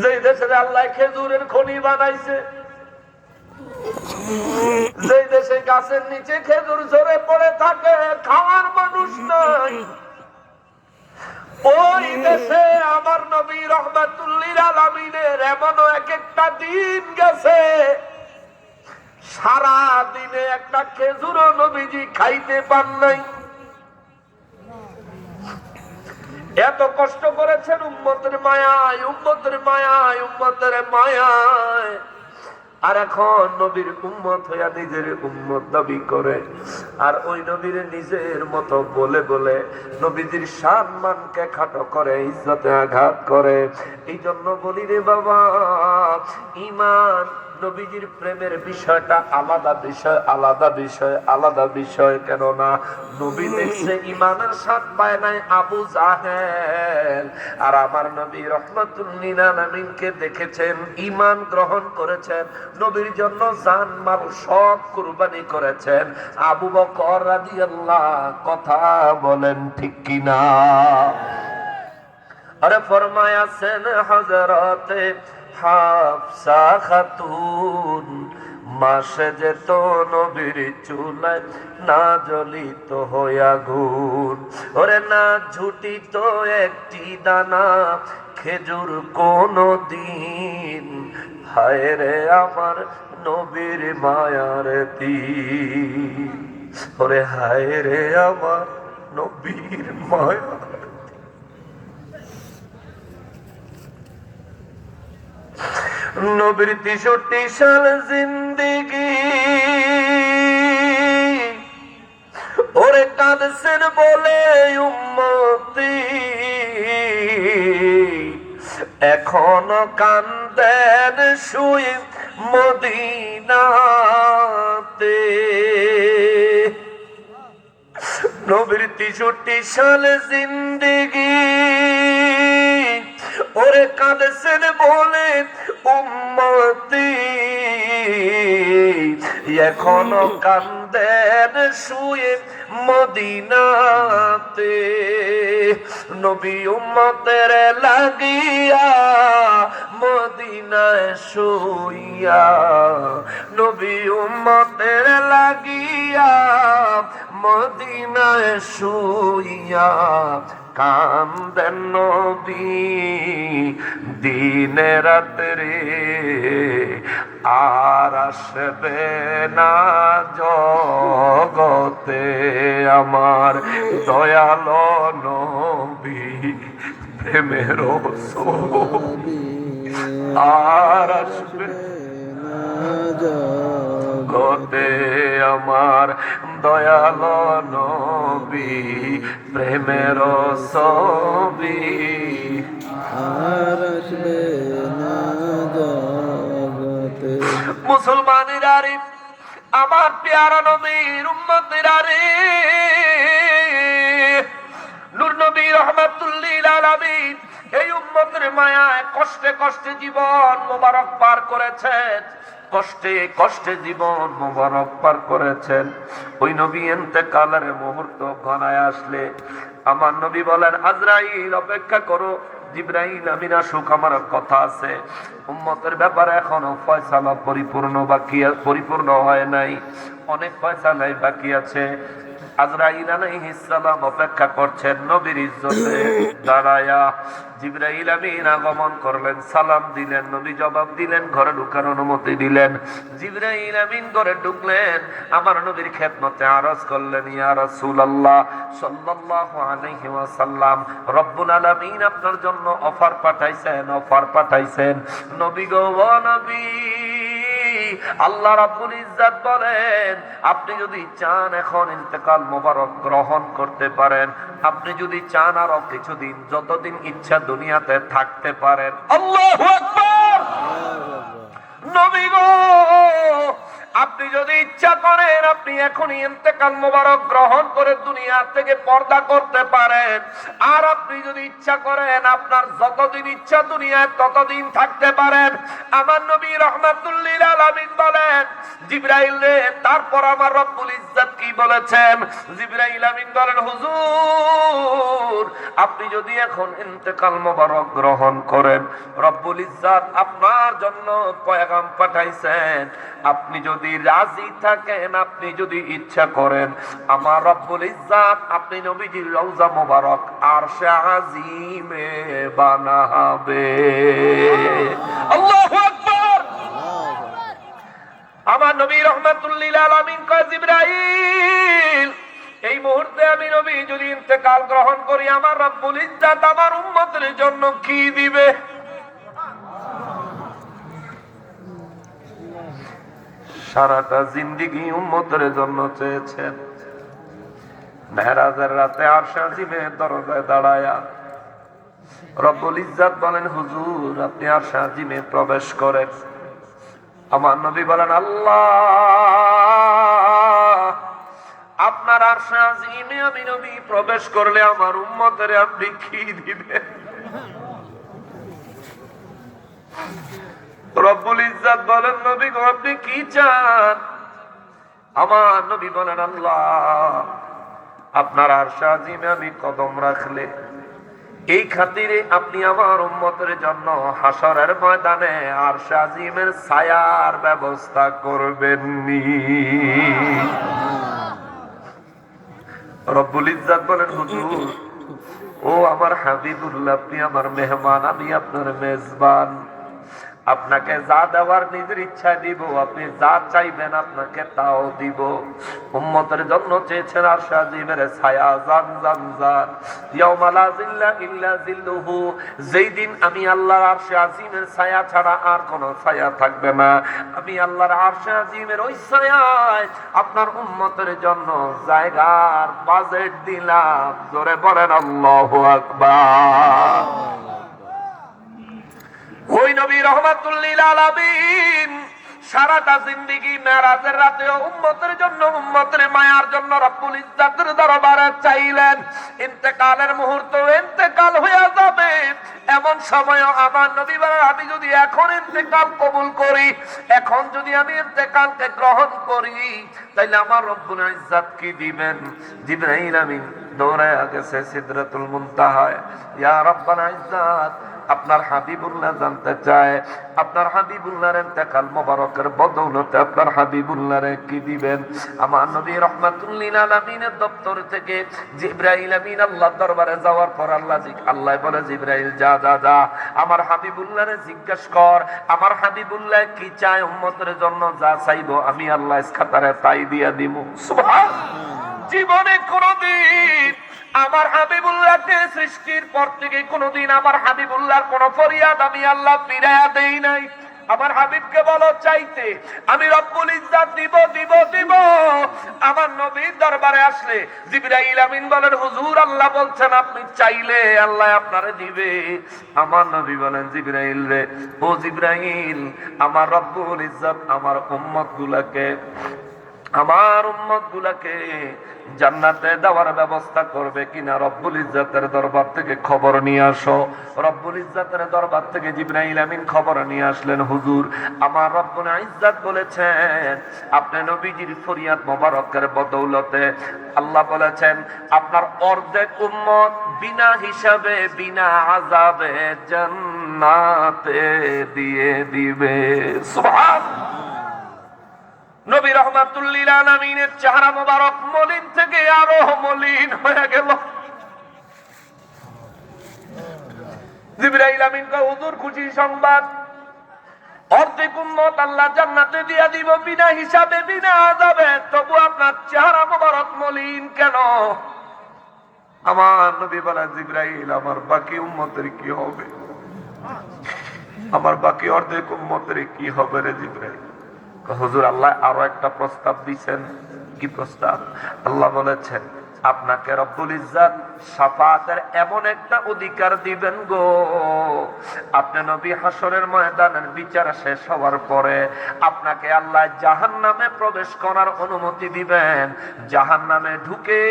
যে দেশে আল্লাহ খেজুরের খনি বানাইছে, যে দেশে গাছের নিচে খেজুর ঝরে পড়ে থাকে, খাওয়ার মানুষ নাই, ওই দেশে আমার নবী রাহমাতুল লিল আলামিনের এমনও একটা দিন গেছে, সারা দিনে একটা খেজুরও নবীজি খাইতে পান নাই। এত কষ্ট করেছেন উম্মতের মায়ায়, উম্মতের মায়ায়, উম্মতের মায়ায়। আর এখন নবীর উম্মত হইয়া নিজের উম্মত দাবি করে, আর ওই নবীর নিজের মতো বলে বলে নবীজির সম্মানকে খাটো করে, ইজ্জতে আঘাত করে। এই জন্য বলি রে বাবা, ঈমান নবীজির প্রেমের বিষয়টা আলাদা বিষয়, আলাদা বিষয়, আলাদা বিষয়। কেননা নবী দেখছে ইমানের স্বাদ পায় নাই আবু জাহেল, আর আমার নবী রহমাতুল লিল আলামিনকে দেখেছেন, ঈমান গ্রহণ করেছেন, নবীর জন্য জান মাল সব কুরবানি করেছেন আবু বকর রাদিয়াল্লাহু। কথা বলেন ঠিক কিনা? আরে ফরমায়াছেন হযরতে হাফসা খাতুন, মাসে যেত নবীর চুলায় না জ্বলিত হইয়া গুণ, ওরে না ঝুটিত একটি দানা খেজুর কোনো দিন। হায় রে আমার নবীর মায়ার দিন, ওরে হায় রে আমার নবীর মায়া। নবীর ৬৩ সাল জিন্দেগি ওরে কাঁদছেন বলে উম্মতি, এখনো কান্দেন শুয়ে মদিনাতে। নবীর ৬৩ সাল জিন্দেগি ওরে কাঁদছেন বলে উম্মতি, এখনো কান্দেন শুয়ে মদিনাতে। নবী উম্মতের লাগিয়া মদিনায় শুইয়া, নবী উম্মতের লাগিয়া মদিনায় শুইয়া কান্দেন নবী দিনে রাত্রে। আর আসবে না জগতে আমার দয়াল নবী প্রেমের ছবি, আর আসবে না জগতে আমার দয়াল নবী প্রেমের ছবি, আর আসবে না জগতে। মুসলমানেরা রে, আমার প্যারা নবীর উম্মতেরা রে, নূর নবী রহমাতুল লিল আলামিন এই উম্মতের মায়ায় কষ্টে কষ্টে জীবন মোবারক পার করেছেন, কষ্টে কষ্টে জীবন মোবারক পার করেছেন। ওই নবী ইন্তেকালের মুহূর্ত ঘনায় আসলে আমার নবী বলেন, আজরাইল অপেক্ষা করো, জিবরাইল আমিন আসুক, আমার কথা আছে। উম্মতের ব্যাপারে এখনো ফয়সালা পরিপূর্ণ হয় নাই, অনেক ফয়সালাই বাকি আছে। আজরাইল আলাইহিস সালাম অপেক্ষা করছেন নবীর ইজ্জতে দাঁড়ায়া। জিবরাইল আমিন আগমন করলেন, সালাম দিলেন, নবী জবাব দিলেন, ঘরে ঢুকার অনুমতি দিলেন। জিবরাইল আমিন ঘরে ঢুকলেন, আমার নবীর খেদমতে আরজ করলেন, ইয়া রাসূলুল্লাহ সাল্লাল্লাহু আলাইহি ওয়াসাল্লাম, রব্বুল আলামিন আপনার জন্য অফার পাঠাইছেন, অফার পাঠাইছেন। নবী গো, ও নবী, আল্লাহ রাব্বুল ইজ্জত বলেন, আপনি যদি চান এখন ইন্তেকাল মোবারক গ্রহণ করতে পারেন, আপনি যদি চান আরো কিছুদিন যতদিন ইচ্ছা দুনিয়াতে থাকতে পারেন। আল্লাহু আকবার। নবী গো, আপনি যদি ইচ্ছা করেন আপনি এখনই ইন্তেকাল মোবারক গ্রহণ করে দুনিয়া থেকে পর্দা করতে পারেন, আর আপনি যদি ইচ্ছা করেন আপনার যতদিন ইচ্ছা দুনিয়ায় ততদিন থাকতে পারেন। আমার নবী রহমাতুল লিল আলামিন বলেন, জিবরাইল রে, তারপর আমার রব্বুল ইজ্জত কি বলেছেন? জিবরাইল আমিন বলেন, হুজুর আপনি যদি এখন ইন্তেকাল মোবারক গ্রহণ করেন, রব্বুল ইজ্জত আপনার জন্য পয়গাম পাঠাইছেন, আপনি যদি রাজি থাকেন, আপনি যদি ইচ্ছা করেন, আমার রব্বুল ইজ্জত আপনি নবীজির রওজা মোবারক আরশে আজিমে বানাবে। আল্লাহু আকবার। আমার নবী রহমাতুল লিল আলামিন কয়, জিবরাইল এই মুহূর্তে আমি নবী যদি ইন্তেকাল গ্রহণ করি, আমার রব্বুল ইজ্জত আমার উম্মতের জন্য কি দিবে? সারাটা জিন্দেগি উম্মতের জন্য চেয়েছেন, মেরাজের রাতে আরশে আজিমের দরজায় দাঁড়ায়া রব্বুল ইজ্জত বলেন, হুজুর আপনি আরশে আজিমে প্রবেশ করেন। আমার নবী বলেন, আল্লাহ আপনার আরশে আজিমে আমি নবী প্রবেশ করলে আমার উম্মতের আপনি কি দিবেন? রব্বুল ইজ্জত বলেন, নবী গো আপনি কি চান? আমার নবী বলেন, আল্লাহ আপনার আরশে আজিমে আমি কদম রাখলে এই খাতিরে আপনি আমার উম্মতের জন্য হাসরের ময়দানে আরশে আজিমের ছায়ার ব্যবস্থা করবেন নি। রব্বুল ইজ্জত বলেন, হুজুর ও আমার হাবিবুল্লাহ আপনি আমার মেহমান, আমি আপনার মেজবান, আপনাকে যা দেওয়ার নিজের ইচ্ছায় দিব, আপনি যা চাইবেন আপনাকে তাও দিব। উম্মতের জন্য চেয়েছেন আরশে আজিমের ছায়া, জান জান জান ইয়াউমা লা জিল্লা ইল্লা জিল্লুহু, যেই দিন আমি আল্লাহর আরশে আজিমের ছায়া ছাড়া আর কোনো ছায়া থাকবে না। আমি আল্লাহর আরশে আজিমের ওই ছায়ায় আপনার উম্মতের জন্য জায়গার বাজেট দিলাম। জোরে বলেন আল্লাহু আকবার। ওই নবী রহমাতুল লিল আলামিন সারাটা জিন্দেগি মেরাজের রাতে উম্মতের জন্য, উম্মতের মায়ার জন্য রব্বুল ইজ্জতের দরবারে চাইলেন। ইন্তেকালের মুহূর্ত ইন্তেকাল হয়ে যাবে, এমন সময় আমার নবী বলেন, আমি যদি এখন ইন্তেকাল কবুল করি, এখন যদি আমি ইন্তেকালকে গ্রহণ করি, তাইলে আমার রব্বুল ইজ্জত কি দিবেন? জিবরাইল আমিন দৌড়ায় গেছে সিদরাতুল মুনতাহায়। ইয়া রব্বানা ইজ্জত, আপনার হাবিবুল্লাহ জানতে চায় আপনার হাবিবুল্লাহর ইন্তেকাল মোবারকের বদৌলতে আপনার হাবিবুল্লাহরে কি দিবেন? আমার নবী রাহমাতুল লিল আলামিনের দপ্তর থেকে জিবরাইল আমিন আল্লাহর দরবারে যাওয়ার পর আল্লাহ বলে, জিবরাইল যা যা যা আমার হাবিবুল্লাহরে জিজ্ঞেস কর, আমার হাবিবুল্লাহ কি চায়, উম্মতের জন্য যা চাইবো আমি আল্লাহ খাতারে তাই দিয়া দিব। সুবহানাল্লাহ। জীবনে কোনদিন আমার হাবিবুল্লাহকে সৃষ্টির পর থেকে কোনদিন আমার হাবিবুল্লাহর কোন ফরিয়াদ আমি আল্লাহ ফিরাইয়া দেই নাই। আমার হাবিবকে বলো চাইতে, আমি রব্বুল ইজ্জত দিব দিব দিব। আমার নবীর দরবারে আসলে জিবরাইল আমিন বলেন, হুজুর আল্লাহ বলছেন আপনি চাইলে আল্লাহ আপনারে দিবে। আমার নবী বলেন, জিবরাইল রে, ও জিবরাইল আমার রব্বুল ইজ্জত আমার উম্মত গুলাকে জান্নাতে দেওয়ার ব্যবস্থা করবে কিনা রব্বুল ইজ্জতের দরবার থেকে খবর নিয়ে আসো। রব্বুল ইজ্জতের দরবার থেকে জিবরাইল আমিন খবর নিয়ে আসলেন, হুজুর আমার রব্বুল ইজ্জত বলেছেন আপনি নবীজির ফরিয়াদ মোবারকের বদৌলতে আল্লাহ বলেছেন আপনার অর্ধেক উম্মত বিনা হিসাবে বিনা আযাবে জান্নাতে দিয়ে দিবে। সুবহানাল্লাহ। নবী রাহমাতুল লিল আলামিনের চেহারা মোবারক মলিন থেকে আরো মলিন হয়ে গেল। জিবরাইল আমিন কয়, হুজুর খুশি সংবাদ, অর্ধেক উম্মত আল্লাহ জান্নাতে দিয়া দিব বিনা হিসাবে বিনা আযাবে, তবু আপনার চেহারা মোবারক মলিন কেন? আমার নবী বলেন, জিবরাইল আমার বাকি উম্মতের কি হবে? আমার বাকি অর্ধেক উম্মতের কি হবে রে জিবরাইল? হুজুর আল্লাহ আরো একটা প্রস্তাব দিয়েছেন। কি প্রস্তাব? আল্লাহ বলেছেন আপনাকে রব্বুল ইজ্জত শাফাআতের এমন একটা অধিকার দিবেন গো, আপনি নবী হাসরের ময়দানের বিচার শেষ হওয়ার পরে আপনাকে আল্লাহ জাহান্নামে প্রবেশ করার অনুমতি দিবেন। জাহান্নামে ঢুকে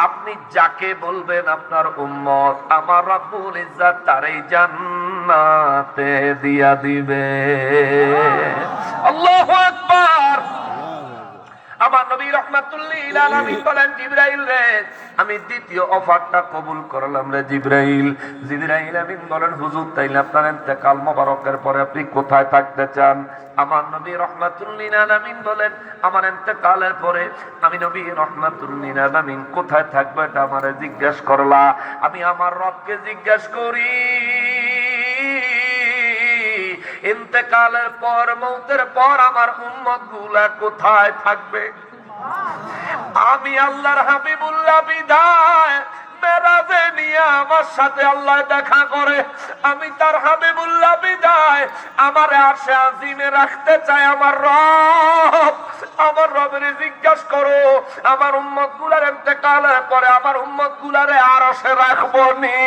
আপনি যাকে বলবেন আপনার উম্মত, আমার রব্বুল ইজ্জত তারই জান্নাতে দিয়া দিবে। আল্লাহু আকবার। আমার নবী রাহমাতুল লিল আলামিন বলেন, জিবরাইল রে আমি দ্বিতীয় অফারটা কবুল করলাম রে জিবরাইল। জিবরাইল আমিন বলেন, হুজুর তাইলে আপনার ইন্তেকাল মোবারকের পরে আপনি কোথায় থাকতে চান? আমার নবী রাহমাতুল লিল আলামিন বলেন, আমার ইন্তেকালের পরে আমি নবী রাহমাতুল লিল আলামিন কোথায় থাকবো এটা আমারে জিজ্ঞেস করলা, আমি আমার রবকে জিজ্ঞেস করি ইন্তেকালের পর মওতের পর আমার উম্মত গুলা কোথায় থাকবে? আমি আল্লাহর হাবিবুল্লাহ বিদায় মেরাজে নিয়ে আমার সাথে আল্লাহ দেখা করে, আমি তার হাবিবুল্লাহ বিদায় আমার আরশে আজিমে রাখতে চাই। আমার রবের জিজ্ঞাসা করো আমার উম্মত গুলার ইন্তেকালের পরে আমার উম্মত গুলারে আরশে রাখবো নি।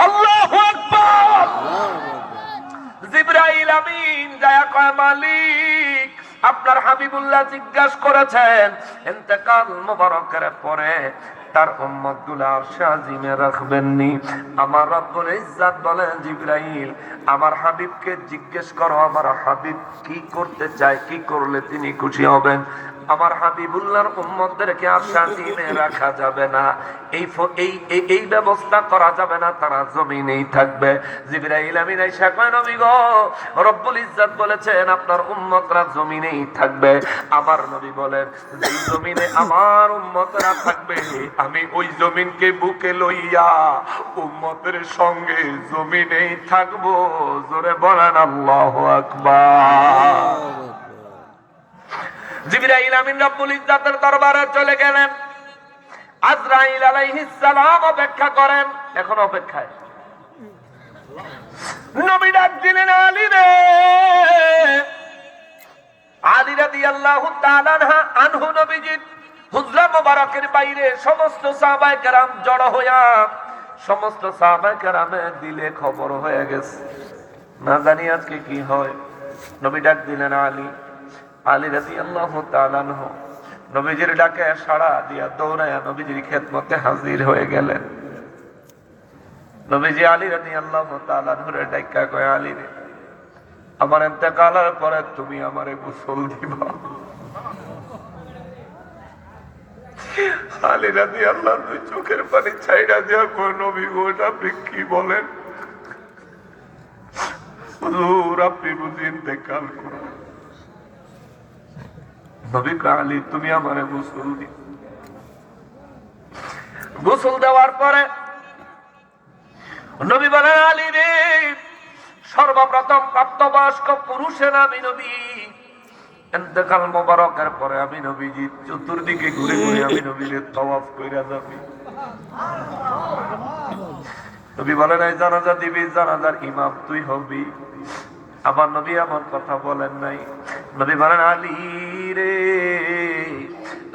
আল্লাহু আকবার। জিবরাইল আমিন যায়া কয় মালিক আপনার হাবিবুল্লাহ জিজ্ঞাসা করেছেন ইন্তেকাল মোবারকের পরে তার উম্মত গুলা আরশে আজিমে রাখবেননি। আমার রব্বুল ইজ্জত বলেন জিবরাইল আমার হাবিবকে জিজ্ঞেস করো আমার হাবিব কি করতে চায়, কি করলে তিনি খুশি হবেন। আমার হাবিবুল্লাহর উম্মতদেরকে আরশে আজিমে রাখা যাবে না, এই ব্যবস্থা করা যাবে না, তারা জমিনেই থাকবে। জিবরাইল আমিন আয়েশা কয় নবী গো রব্বুল ইজ্জত বলেছেন আপনার উম্মতরা জমিনেই থাকবে। আমার নবী বলেন যেই জমিনে আমার উম্মতরা থাকবে আমি ওই জমিনকে বুকে লইয়া উম্মতের সঙ্গে জমিনেই থাকবো। জোরে বলেন আল্লাহু আকবার। জিবরাইল আমিন রব্বুল ইজ্জতের দরবারে চলে গেলেন। আজরাইল আলাইহিস সালাম অপেক্ষা করেন, এখন অপেক্ষায়। নবী ডাক দিলেন আলী রে। আলী রাদিয়াল্লাহু তাআলা আনহু নবীজি হুজরা মোবারকের বাইরে সমস্ত সাহাবায়ে কেরাম জড়ো হইয়া সমস্ত সাহাবায়ে কেরামের দিলে খবর হয়ে গেছে, না জানি আজকে কি হয়। নবী ডাক দিলেন আলী। আলী রাদিয়াল্লাহু তাআলা আনহু নবীজির ডাকে সাড়া দিয়া দৌড়ায়া নবীজির খেদমতে হাজির হয়ে গেলেন। নবীজি আলী রাদিয়াল্লাহু তাআলা আনহুর ডাকা কয় আলী রে আমার ইন্তেকালের পরে তুমি আমারে গোসল দিবা। আলী রাদিয়াল্লাহু দুই চোখের পানি ছাইড়া দিয়া কয় নবী গো আপনি কি বলেন? হুজুর আপনি বুঝি ইন্তেকাল করবেন। নবী কয় আলী তুমি আমারে গোসল দিও। গোসল দেওয়ার পরে নবী বলেন আলী রে সর্বপ্রথম প্রাপ্তবয়স্ক পুরুষের আমি নবী ইন্তেকাল মোবারকের পরে আমি নবীজি চতুর্দিকে ঘুরে ঘুরে আমি নবীরে তাওয়াফ কইরা যাবি। নবী বলেন এই জানাজা দিবি, জানাজার ইমাম তুই হবি। আমার নবী আমার কথা বলেন নাই। নবী বলেন আলী রে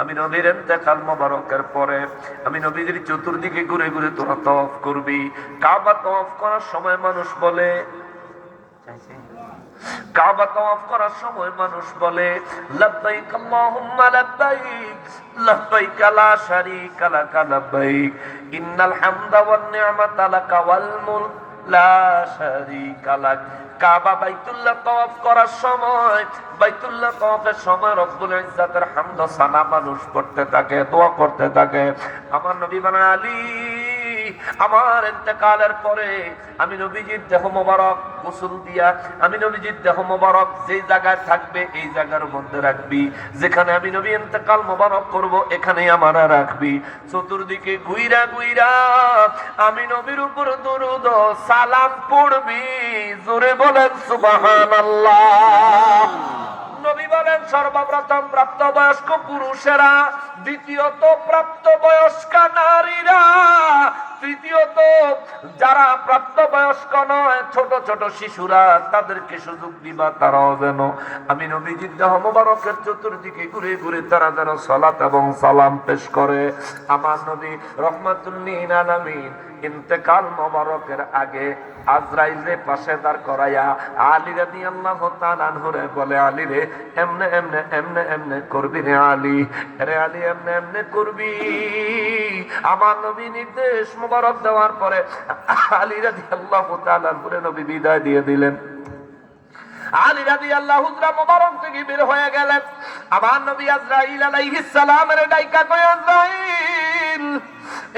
আমি নবীর ইন্তেকাল মোবারকের পরে আমি নবীর চতুর্দিকে ঘুরে ঘুরে তোরা তাওয়াফ করবি। কাবা তাওয়াফ করার সময় মানুষ বলে কাবা তাওয়াফ করার সময় মানুষ বলে লাব্বাইক আল্লাহুম্মা লাব্বাইক লাব্বাইক লা শারীকা লাক লাব্বাইক ইন্নাল হামদা ওয়ান নি'মাতা লাক ওয়াল মুলক লা শারীকা লাক। কাবা বাইতুল্লাহ তাওয়াফ করার সময় বাইতুল্লাহ তাওয়াফের সময় রব্বুল ইজ্জতের হামদ ও সানা মানুষ করতে থাকে, দোয়া করতে থাকে। আমার নবী বলেন আলী আমার ইন্তেকালের পরে আমি নবীজির দেহ মোবারক গোসল দিয়া আমি নবীজির দেহ মোবারক যেই জায়গায় থাকবে এই জায়গার মধ্যে রাখবি, যেখানে আমি নবী ইন্তেকাল মোবারক করব এখানেই আমারা রাখবি। চতুর্দিকে ঘুইরা ঘুইরা আমি নবীর উপর দরুদ ও সালাম পড়বি। জোরে বলেন সুবহানাল্লাহ। নবী বলেন সর্বপ্রথম প্রাপ্তবয়স্ক পুরুষেরা, দ্বিতীয়ত প্রাপ্তবয়স্ক নারীরা, তৃতীয়ত যারা প্রাপ্তবয়স্ক নয় ছোট ছোট শিশুরা তাদেরকে সুযোগ দিবা তারাও যেন আমি নবীজির দেহ মোবারকের চতুর্দিকে ঘুরে ঘুরে তারা যেন সালাত এবং সালাম পেশ করে। আমার নবী রহমাতুল লিল আলামিন ইন্তেকাল মোবারকের আগে আজরাইলের পাশে দাঁড় করাইয়া আলী রাদিয়াল্লাহু তাআলা আনহুরে বলে আলী রে এমনে এমনে এমনে এমনে করবি রে আলী, রে আলী এমনে এমনে করবি। আমার নবী নির্দেশ মোবারক দেওয়ার পরে আলী রাদিয়াল্লাহু তাআলা আনহুরে নবী বিদায় দিয়ে দিলেন। আলী রাদিয়াল্লাহু তাআলা মোবারক থেকে বের হয়ে গেলেন। আমার নবী আজরাইল আলাইহিস সালামের ডাইকা কয় আজরাইল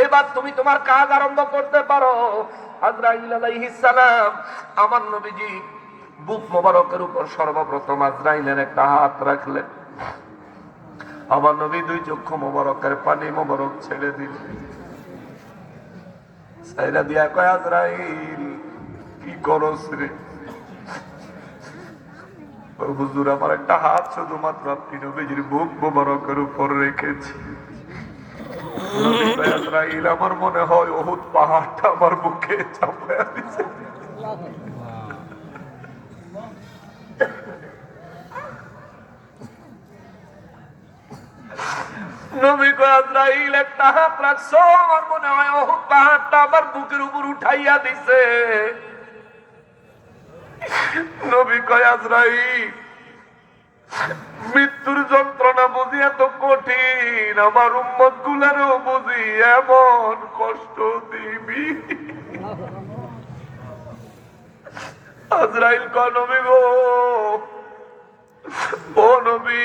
এবার তুমি তোমার কাজ আরম্ভ করতে পারো। আজরাইল আলাইহিস সালাম আমার নবীজি বুক মোবারকের উপর সর্বপ্রথম আজরাইলের একটা হাত রাখলেন। আমার নবী দুই চক্ষু মোবারকের পানি মোবারক ছেড়ে দিলেন। সাইরা দিয়া কয় আজরাইল কি করছ রে? হুজুর আমার একটা হাত শুধুমাত্র আপনি নবীজির বুক মোবারকের উপর রেখেছি। আজরাইল আমার মনে হয় উহুদ পাহাড়টা আমার বুকে চাপায়া দিছে। নবী কয় আজরাইল একটা হাত রাখছো আমার মনে হয় উহুদ পাহাড়টা আমার বুকের উপর উঠাইয়া দিছে। নবী কয় আজরাইল, মৃত্যুর যন্ত্রণা বুঝি এত কঠিন, আমার উম্মত গুলারও বুঝি এমন কষ্ট দিবি। আজরাইল কয় নবী গো, ও নবী,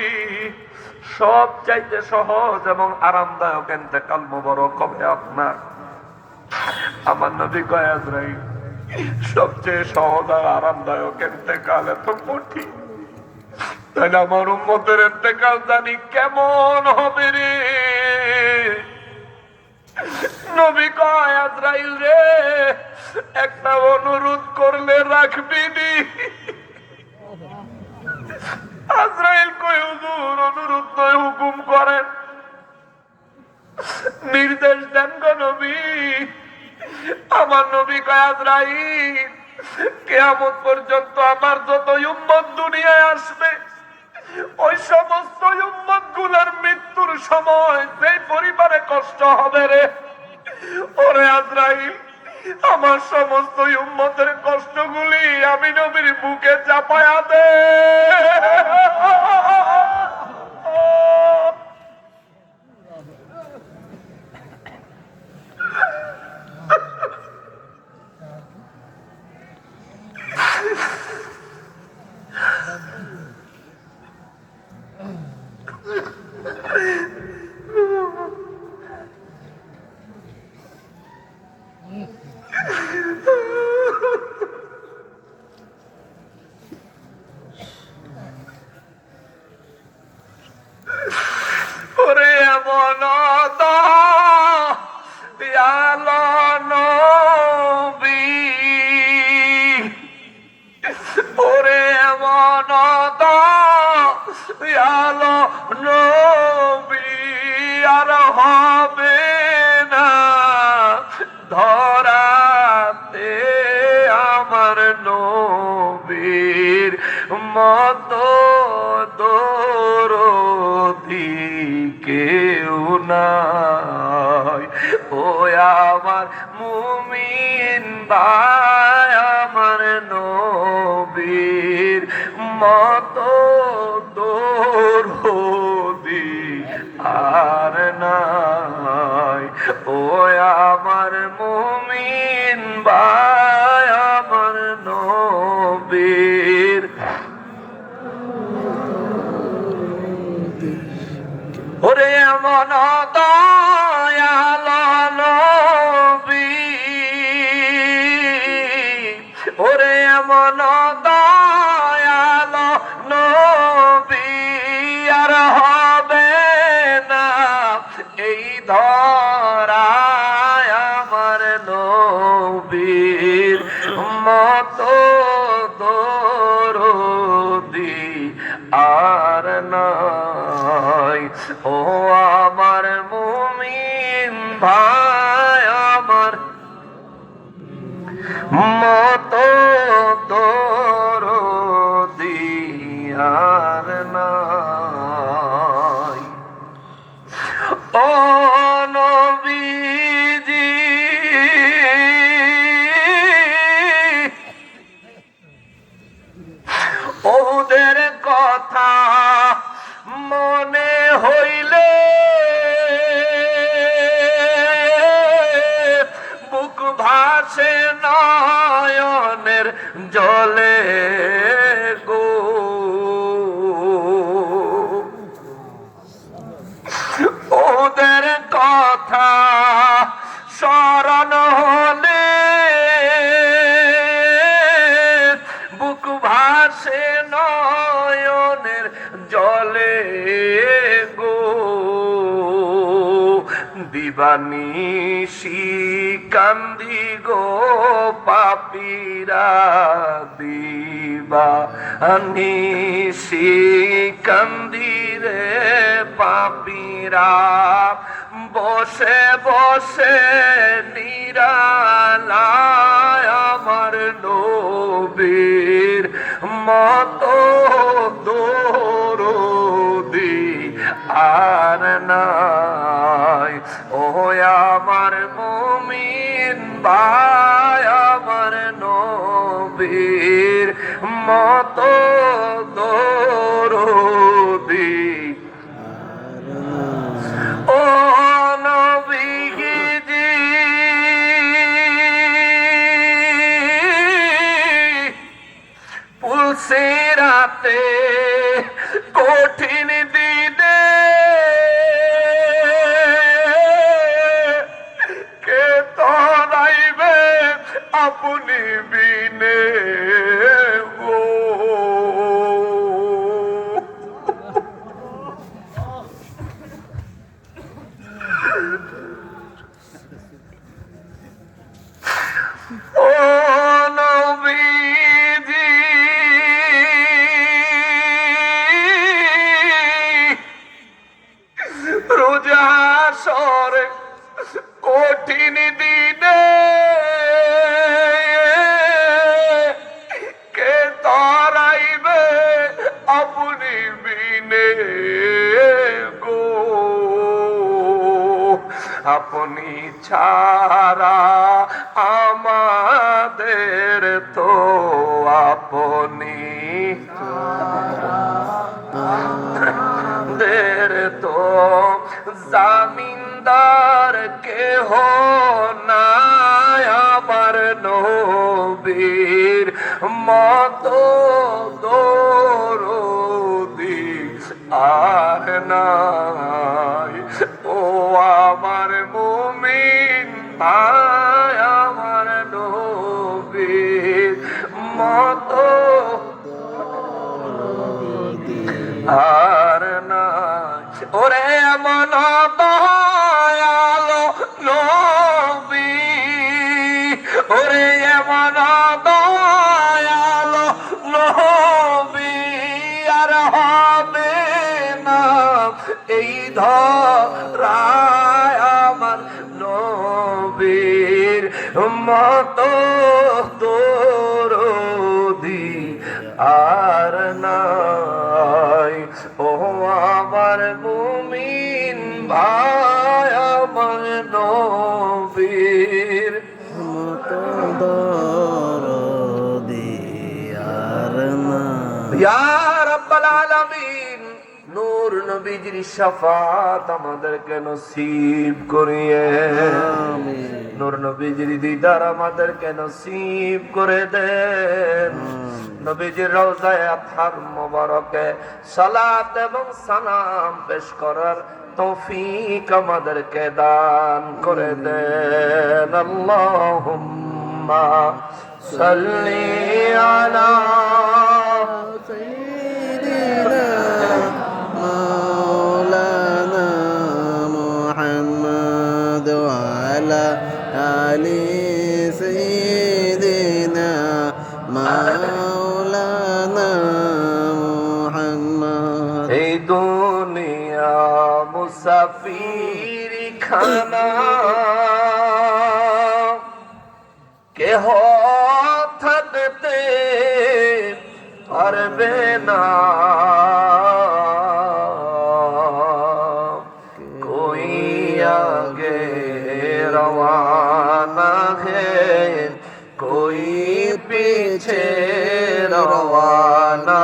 সব চাইতে সহজ এবং আরামদায়ক ইন্তেকাল মোবারক হবে আপনার। আমার নবী কয় আজরাইল, সবচেয়ে সহজ আর আরামদায়ক ইন্তেকাল এত কঠিন, তাহলে আমার উম্মতের ইন্তেকাল জানি কেমন হবে রে। নবী কয় আজরাইল রে, একটা অনুরোধ করলে রাখবি নি? আজরাইল কয় হুজুর, অনুরোধ নয়, হুকুম করেন, নির্দেশ দেন গো নবী। আমার নবী কয় আজরাইল, কিয়ামত পর্যন্ত আমার যত উম্মত দুনিয়ায় আসবে, ওই সমস্ত উম্মত গুলার মৃত্যুর সময় যে পরিবারে কষ্ট হবে রে, ওরে আজরাইল, আমার সমস্ত উম্মতের কষ্টগুলি আমি নবীর বুকে চাপায়া দে। ওরে এমন দয়ালো নবী, ওরে এমন দয়ালো নবী আর হবে না ধরাতে আমার নবীর মতো দরদি কেউ নাই। ও আমার মুমিন ভাই, আমার নবীর মতো দরদি আর নাই। ও আমার মুমিন ভাই, আমার নবীর ওরে এমন দয়ালো নবী, ওরে এমন দয়ালো নবী আর হবে না এই ধরায় আমার নবীর মতো দরদি আর নাই। ও আমার মুমিন ভাই, আমার মতো দরদি আর নাই। ও নবীজি, ওদের কথা মনে হইলে বুক ভাসে নয়নের জলে গো। ওদের কথা স্মরণ হলে বুক ভাসে নয়নের জলে গো। দিবানিশি কান্দি গো পাপীরা, দিবানিশি কান্দি রে পাপীরা, বসে বসে নিরালায় আমার নবীর মতো দরদি আর নাই। ও আমার মুমিন ভাই, আমার নবীর মতো দরদি ও নবীজি পুলসিরাতে কঠিন দিনে কে তরাইবে আপনি বিনে গো ও নবীজি রোজা হাসরে কঠিন দিনে কে তরাইবে আপনি বিনে গো আপনি ছাড়া আমাদের তো আপনি দের তো জামিনদার কেহ নাই আমার নবীর মতো দরদি আর নাই ও আমার মুমিন ভাই আমার নবীর মতো আর নাই ওরে মন দয়ালো নবী ওরে মন দয়ালো নবী আর হবে না এই ধরায় আমার নবীর মতো দরদি আর নাই ও আমার মুমিন ভাই আমার নবীর মতো দরদি আর নাই ইয়া রাব্বাল আলামিন নূর নবীজির শাফাত আমাদেরকে নসিব করিয়ে আমিন নূর নবীজির দিদার আমাদেরকে নসিব করে দেন নবীজির রওজায়ে আতহার মোবারকে সালাত এবং সালাম পেশ করার তৌফিক আমাদেরকে দান করে দেন আল্লাহুম্মা সাল্লি আলা سيدنا مولانا محمد وعلى آل سيدنا مولانا محمد এই দুনিয়া মুসাফির খানা কেহ থাকতে পারবে না কোই আগে রওয়ানা হে কোই পিছে রওয়ানা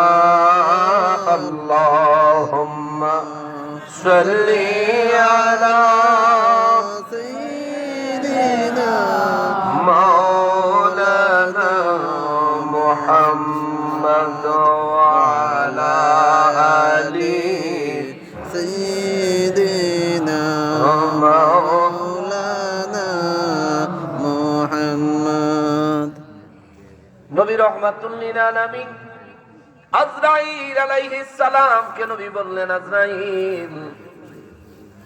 আল্লাহুম্মা সাল্লি আলা سيدنا مولانا محمد وعلى آل سيدنا مولانا محمد নবী রাহমাতুল লিল আলামিন আজরাইল আলাইহিস সালাম কে নবী বললেন আজরাইল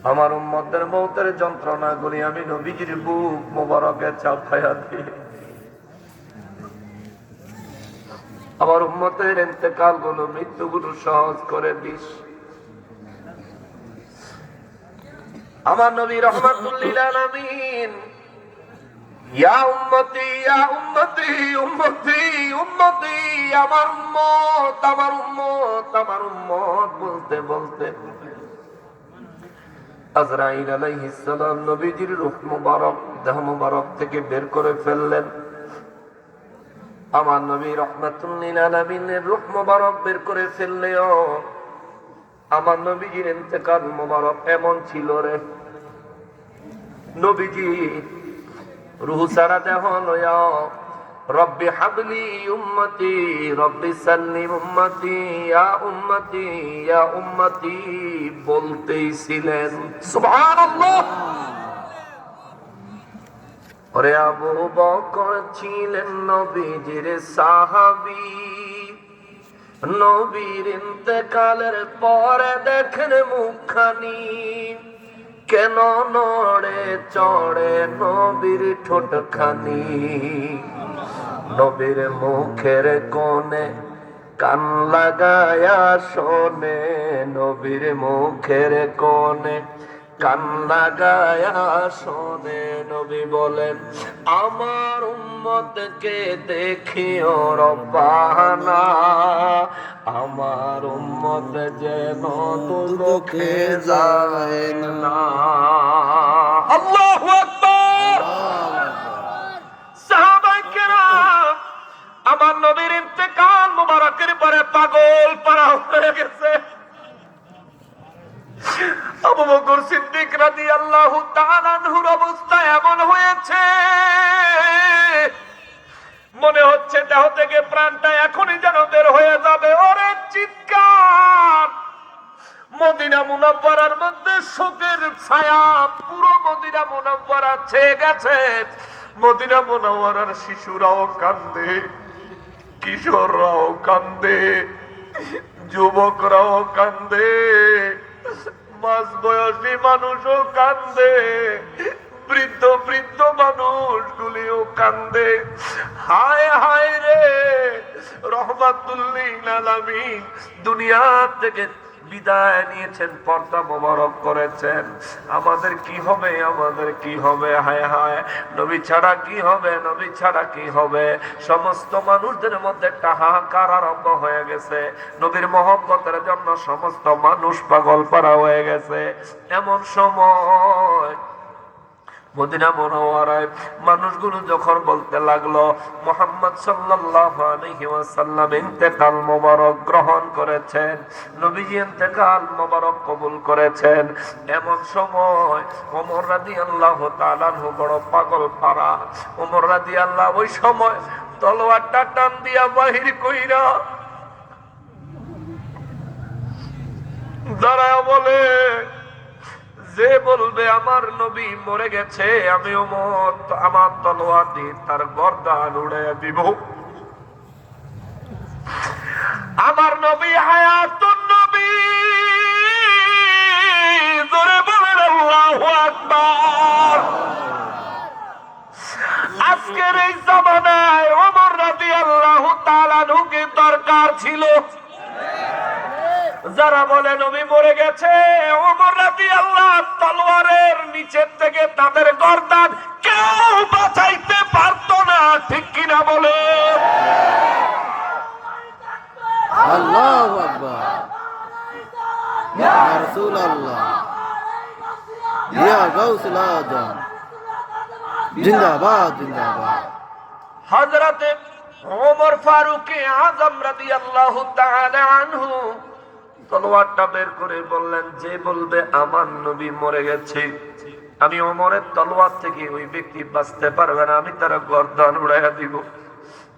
আমার উম্মতের মওতের যন্ত্রণাগুলি আমি নবীজির বুক মোবারকে চাপায়া দিই আমার উম্মতের ইন্তেকাল গুলো মৃত্যুগুলো সহজ করে দিস আমার নবী রাহমাতুল লিল আলামিন ইয়া উম্মতি ইয়া উম্মতি উম্মতি উম্মতি আমার উম্মত আমার উম্মত আমার উম্মত বলতে বলতে আজরাইল আলাইহিস সালাম নবীজির রূহ মুবারক দেহ মুবারক থেকে বের করে ফেললেন আমার নবী রাহমাতুল লিল আলামিনের রূহ মোবারক বের করে ফেললেও আমার নবীজির ইন্তেকাল মোবারক এমন ছিল রে, নবীজি রূহ ছাড়া দেহ লয়া রব্বি হাবলি উম্মতি রব্বি সাল্লিম উম্মতি ইয়া উম্মতি বলতেই ছিলেন। সুবহানাল্লাহ। ওরে আবু বকর ছিলেন নবীজির সাহাবী, নবীর ইন্তেকালের পরে দেখেন মুখখানি কেন নড়ে চড়ে নবীর ঠোঁটখানি, নবীর মুখের কোণে কান লাগায়া শোনে, নবীর মুখের কোণে কান লাগায়া শোনে। নবী বলেন আমার উম্মতকে দেখিও রব্বানা, আমার উম্মত যেন দুঃখে যায় না। আল্লাহু আকবার। সাহাবায়ে কেরাম আমার নবীর ইন্তেকাল মুবারকের পরে পাগল পারা হয়ে গেছে। আবু বকর সিদ্দিক রাদিয়াল্লাহু তাআলা আনহুর অবস্থা এমন হয়েছে মনে হচ্ছে দেহ থেকে প্রাণটা এখনই যেন বের হয়ে যাবে। ওরে চিৎকার! মদিনা মুনাওয়ারার মধ্যে শোকের ছায়া পুরো মদিনা মুনাওয়ারা ছেয়ে গেছে। মদিনা মুনাওয়ারার শিশুরাও কান্দে, কিশোররাও কান্দে, যুবকরাও কান্দে, মাঝ বয়সী মানুষও কান্দে, বৃদ্ধ বৃদ্ধ মানুষগুলিও কান্দে। হায় হায় রে, রহমাতুল লিল আলামিন দুনিয়া থেকে বিদায় নিয়েছেন, পর্দা মোবারক করেছেন। আমাদের কি হবে, আমাদের কি হবে? হায় হায়, নবী ছাড়া কি হবে, নবী ছাড়া কি হবে? সমস্ত মানুষদের মধ্যে একটা হাহাকার আরম্ভ হয়ে গেছে। নবীর মহব্বতের জন্য সমস্ত মানুষ পাগল পারা হয়ে গেছে। এমন সময় মদিনা মুনাওয়ারায় মানুষগুলো যখন বলতে লাগলো মুহাম্মদ সাল্লাল্লাহু আলাইহি ওয়াসাল্লাম ইন্তেকাল মোবারক গ্রহণ করেছেন, নবীজি ইন্তেকাল মোবারক কবুল করেছেন, এমন সময় ওমর রাদিয়াল্লাহু তাআলা আনহু বড় পাগল পারা। ওমর রাদিয়াল্লাহু ওই সময় তলোয়ারটা টান দিয়া বাহির কইরা দাঁড়ায় বলে, যে বলবে আমার নবী মরে গেছে আমি ওমর আমার তলোয়ার দিয়ে তার গর্দান উড়াইয়া দিব। আমার নবী হায়াতুন নবী, জোরে বলেন আল্লাহু আকবার। আজকের এই জামানায় ওমর রাদিয়াল্লাহু তাআলা আনহুকে দরকার ছিল। যারা বলে নবী মরে গেছে, ওমর রাদিয়াল্লাহু তলোয়ারের নিচের থেকে তাদের গর্দান কেউ বাঁচাইতে পারতো না, ঠিক কিনা বলে? আল্লাহু আকবার। ইয়া রাসূলুল্লাহ, ইয়া গাউসুল আজম, জিন্দাবাদ জিন্দাবাদ। হযরতে ওমর ফারুক আযম রাদিয়াল্লাহু তাআলা আনহু তলোয়ারটা বের করে বললেন, যে বলবে আমার নবী মরে গেছে আমি ওমরের তলোয়ার থেকে ওই ব্যক্তি বাঁচতে পারবে না, আমি তার গর্দান উড়াইয়া দিব।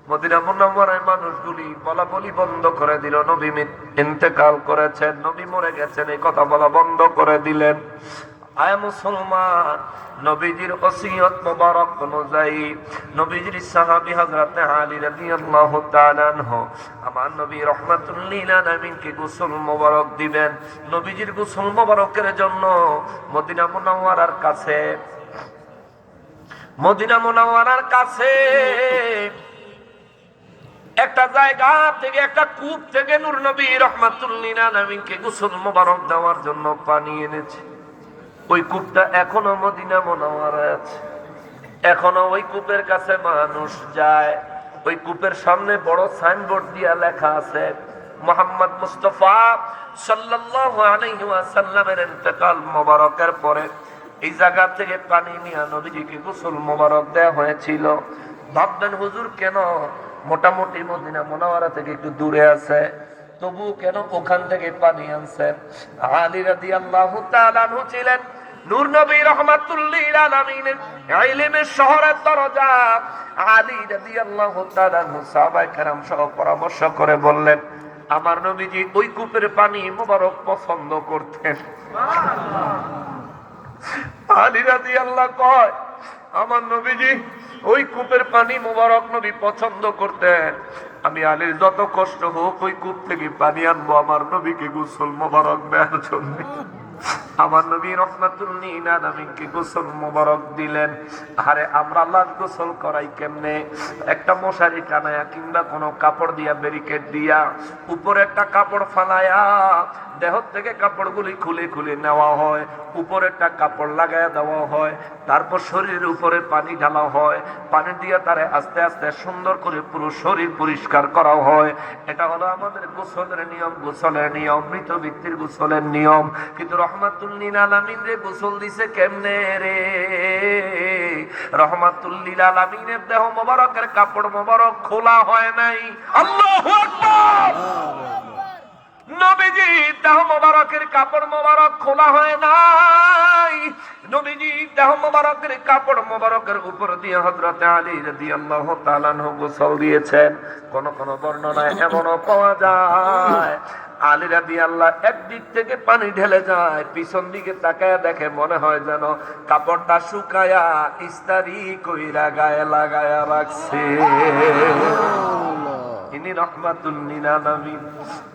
মদিনা মুনাওয়ারায় মানুষগুলি বলা বলি বন্ধ করে দিল, নবী ইন্তেকাল করেছেন, নবী মরে গেছেন এই কথা বলা বন্ধ করে দিলেন। আয় মুসলমান, নবীজির ওসিয়ত মোবারক অনুযায়ী নবীজির সাহাবী হযরত আলী রাদিয়াল্লাহু তাআলা আনহু আমার নবী রাহমাতুল লিল আলামিনকে গোসল মোবারক দিবেন। নবীজির গোসল মোবারকের জন্য মদিনা মুনাওয়ারার কাছে একটা জায়গা থেকে, একটা কূপ থেকে নূর নবী রাহমাতুল লিল আলামিনকে গোসল মোবারক দেওয়ার জন্য পানি এনেছে। ওই কূপটা এখনো মদিনা মুনাওয়ারায় আছে, এখনো ওই কূপের কাছে মানুষ যায়। ওই কূপের সামনে বড় সাইনবোর্ড দিয়া লেখা আছে মুহাম্মদ মুস্তাফা সাল্লাল্লাহু আলাইহি ওয়াসাল্লামের ইন্তেকাল মোবারকের পরে এই জায়গা থেকে পানি নিয়ে নবীজিকে গোসল মোবারক দেওয়া হয়েছিল। ভাববেন হুজুর কেন মোটামুটি মদিনা মুনাওয়ারা থেকে একটু দূরে আছে, তবু কেন ওখান থেকে পানি আনছেন? আলী রাদিয়াল্লাহু তাআলা আনহু ছিলেন নূর নবী রাহমাতুল লিল আলামিনের ইলমের শহরের দরজা। আলী রাদিয়াল্লাহু তাআলা আনহু সাহাবায়ে কেরাম সহ পরামর্শ করে বললেন, আমার নবীজি ওই কূপের পানি মোবারক পছন্দ করতেন। আলী রাদিয়াল্লাহু কয়, আমার নবীজি ওই কূপের পানি মোবারক নবী পছন্দ করতেন। আমি আলীর যত কষ্ট হোক ওই কূপ থেকে পানি আনবো আমার নবীকে গোসল মোবারক দেওয়ার জন্য। আমার নবী রাহমাতুল লিল আলামিনকে গোসল মোবারক দিলেন। আরে আমরা লাশ গোসল করাই কেমনে? একটা মশারি টানায়া কিংবা কোনো কাপড় দিয়া ব্যারিকেড দিয়া উপরে একটা কাপড় ফালায়া দেহ থেকে কাপড়গুলি খুলে খুলে নেওয়া হয়, উপরে একটা কাপড় লাগায়া দেওয়া হয়, তারপর শরীরের উপরে পানি ঢালা হয়, পানি দিয়ে তারে আস্তে আস্তে সুন্দর করে পুরো শরীর পরিষ্কার করা হয়। এটা হলো আমাদের গোসলের নিয়ম, গোসলের নিয়ম, মৃত ব্যক্তির গোসলের নিয়ম। কিন্তু রাহমাতুল লিল আলামিন রে গোসল দিছে কেমনে রে? রাহমাতুল লিল আলামিনের দেহ মোবারকের কাপড় মোবারক খোলা হয় নাই। আল্লাহু আকবার। নবীজি দেহ মোবারকের কাপড় মোবারক খোলা হয় নাই। নবীজি দেহ মোবারকের কাপড় মোবারকের উপর দিয়ে হযরত আলী রাদিয়াল্লাহু তাআলা আনহু গোসল দিয়েছেন। কোন কোন বর্ণনায় এমনও পাওয়া যায় আলী রাদিয়াল্লাহু একদিক থেকে পানি ঢেলে যায়, পিছন দিকে তাকায়া দেখে মনে হয় যেন কাপড়টা শুকায়া ইস্তারি কইরা গায়ে লাগায়া রাখছে। ইনি রাহমাতুল লিল আলামিন,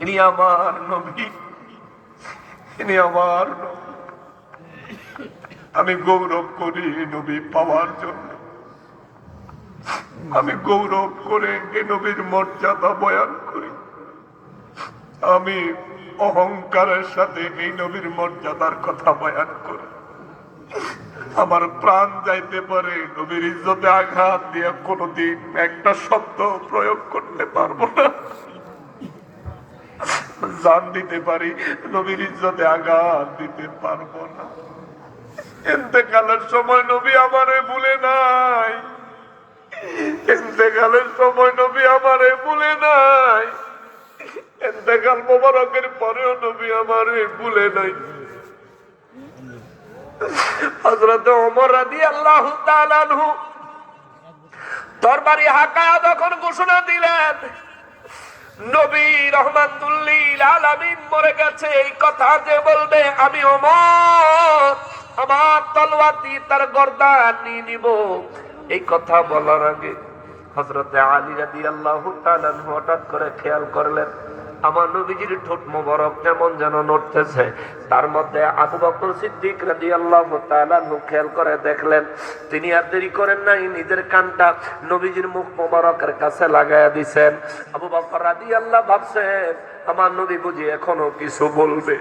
ইনি আমার নবী, ইনি আমার নবী। আমি গৌরব করি নবী পাওয়ার জন্য, আমি গৌরব করে এই নবীর মর্যাদা বয়ান করি। আমি অহংকারের সাথে এই নবীর মর্যাদার কথা বয়ান করি। আমার প্রাণ যাইতে পারে, নবীর ইজ্জতে আঘাত দিয়ে কোনদিন একটা শব্দ প্রয়োগ করতে পারবো না। জান দিতে পারি, নবীর ইজ্জতে আঘাত দিতে পারবো না। ইন্তেকালের সময় নবী আমারে ভুলে নাই, ইন্তেকালের সময় নবী আমারে ভুলে নাই, ইন্তেকাল মোবারকের পরেও নবী আমারে ভুলে নাই। হযরত ওমর রাদিয়াল্লাহু তাআলা আনহু তরবারি হাঁকায়া যখন ঘোষণা দিলেন নবী রাহমাতুল লিল আলামিন মরে গেছে, এই কথা যে বলবে আমি ওমর আমার তলোয়ার দিয়ে তার গর্দান নিয়ে নিব, এই কথা বলার আগে হযরত আলী রাদিয়াল্লাহু তাআলা আনহু হঠাৎ করে খেয়াল করলেন আমার নবীজির ঠোঁট মোবারক কেমন যেন নড়তেছে। তার মধ্যে আবু বকর সিদ্দিক রাদিয়াল্লাহু তাআলা আনহু খেয়াল করে দেখলেন, তিনি আর দেরি করেন নাই, নিজের কানটা নবীজির মুখ মোবারকের কাছে লাগায়া দিবেন। আবু বকর রাদিয়াল্লাহু ভাবছেন আমার নবী বুঝি এখনো কিছু বলবে।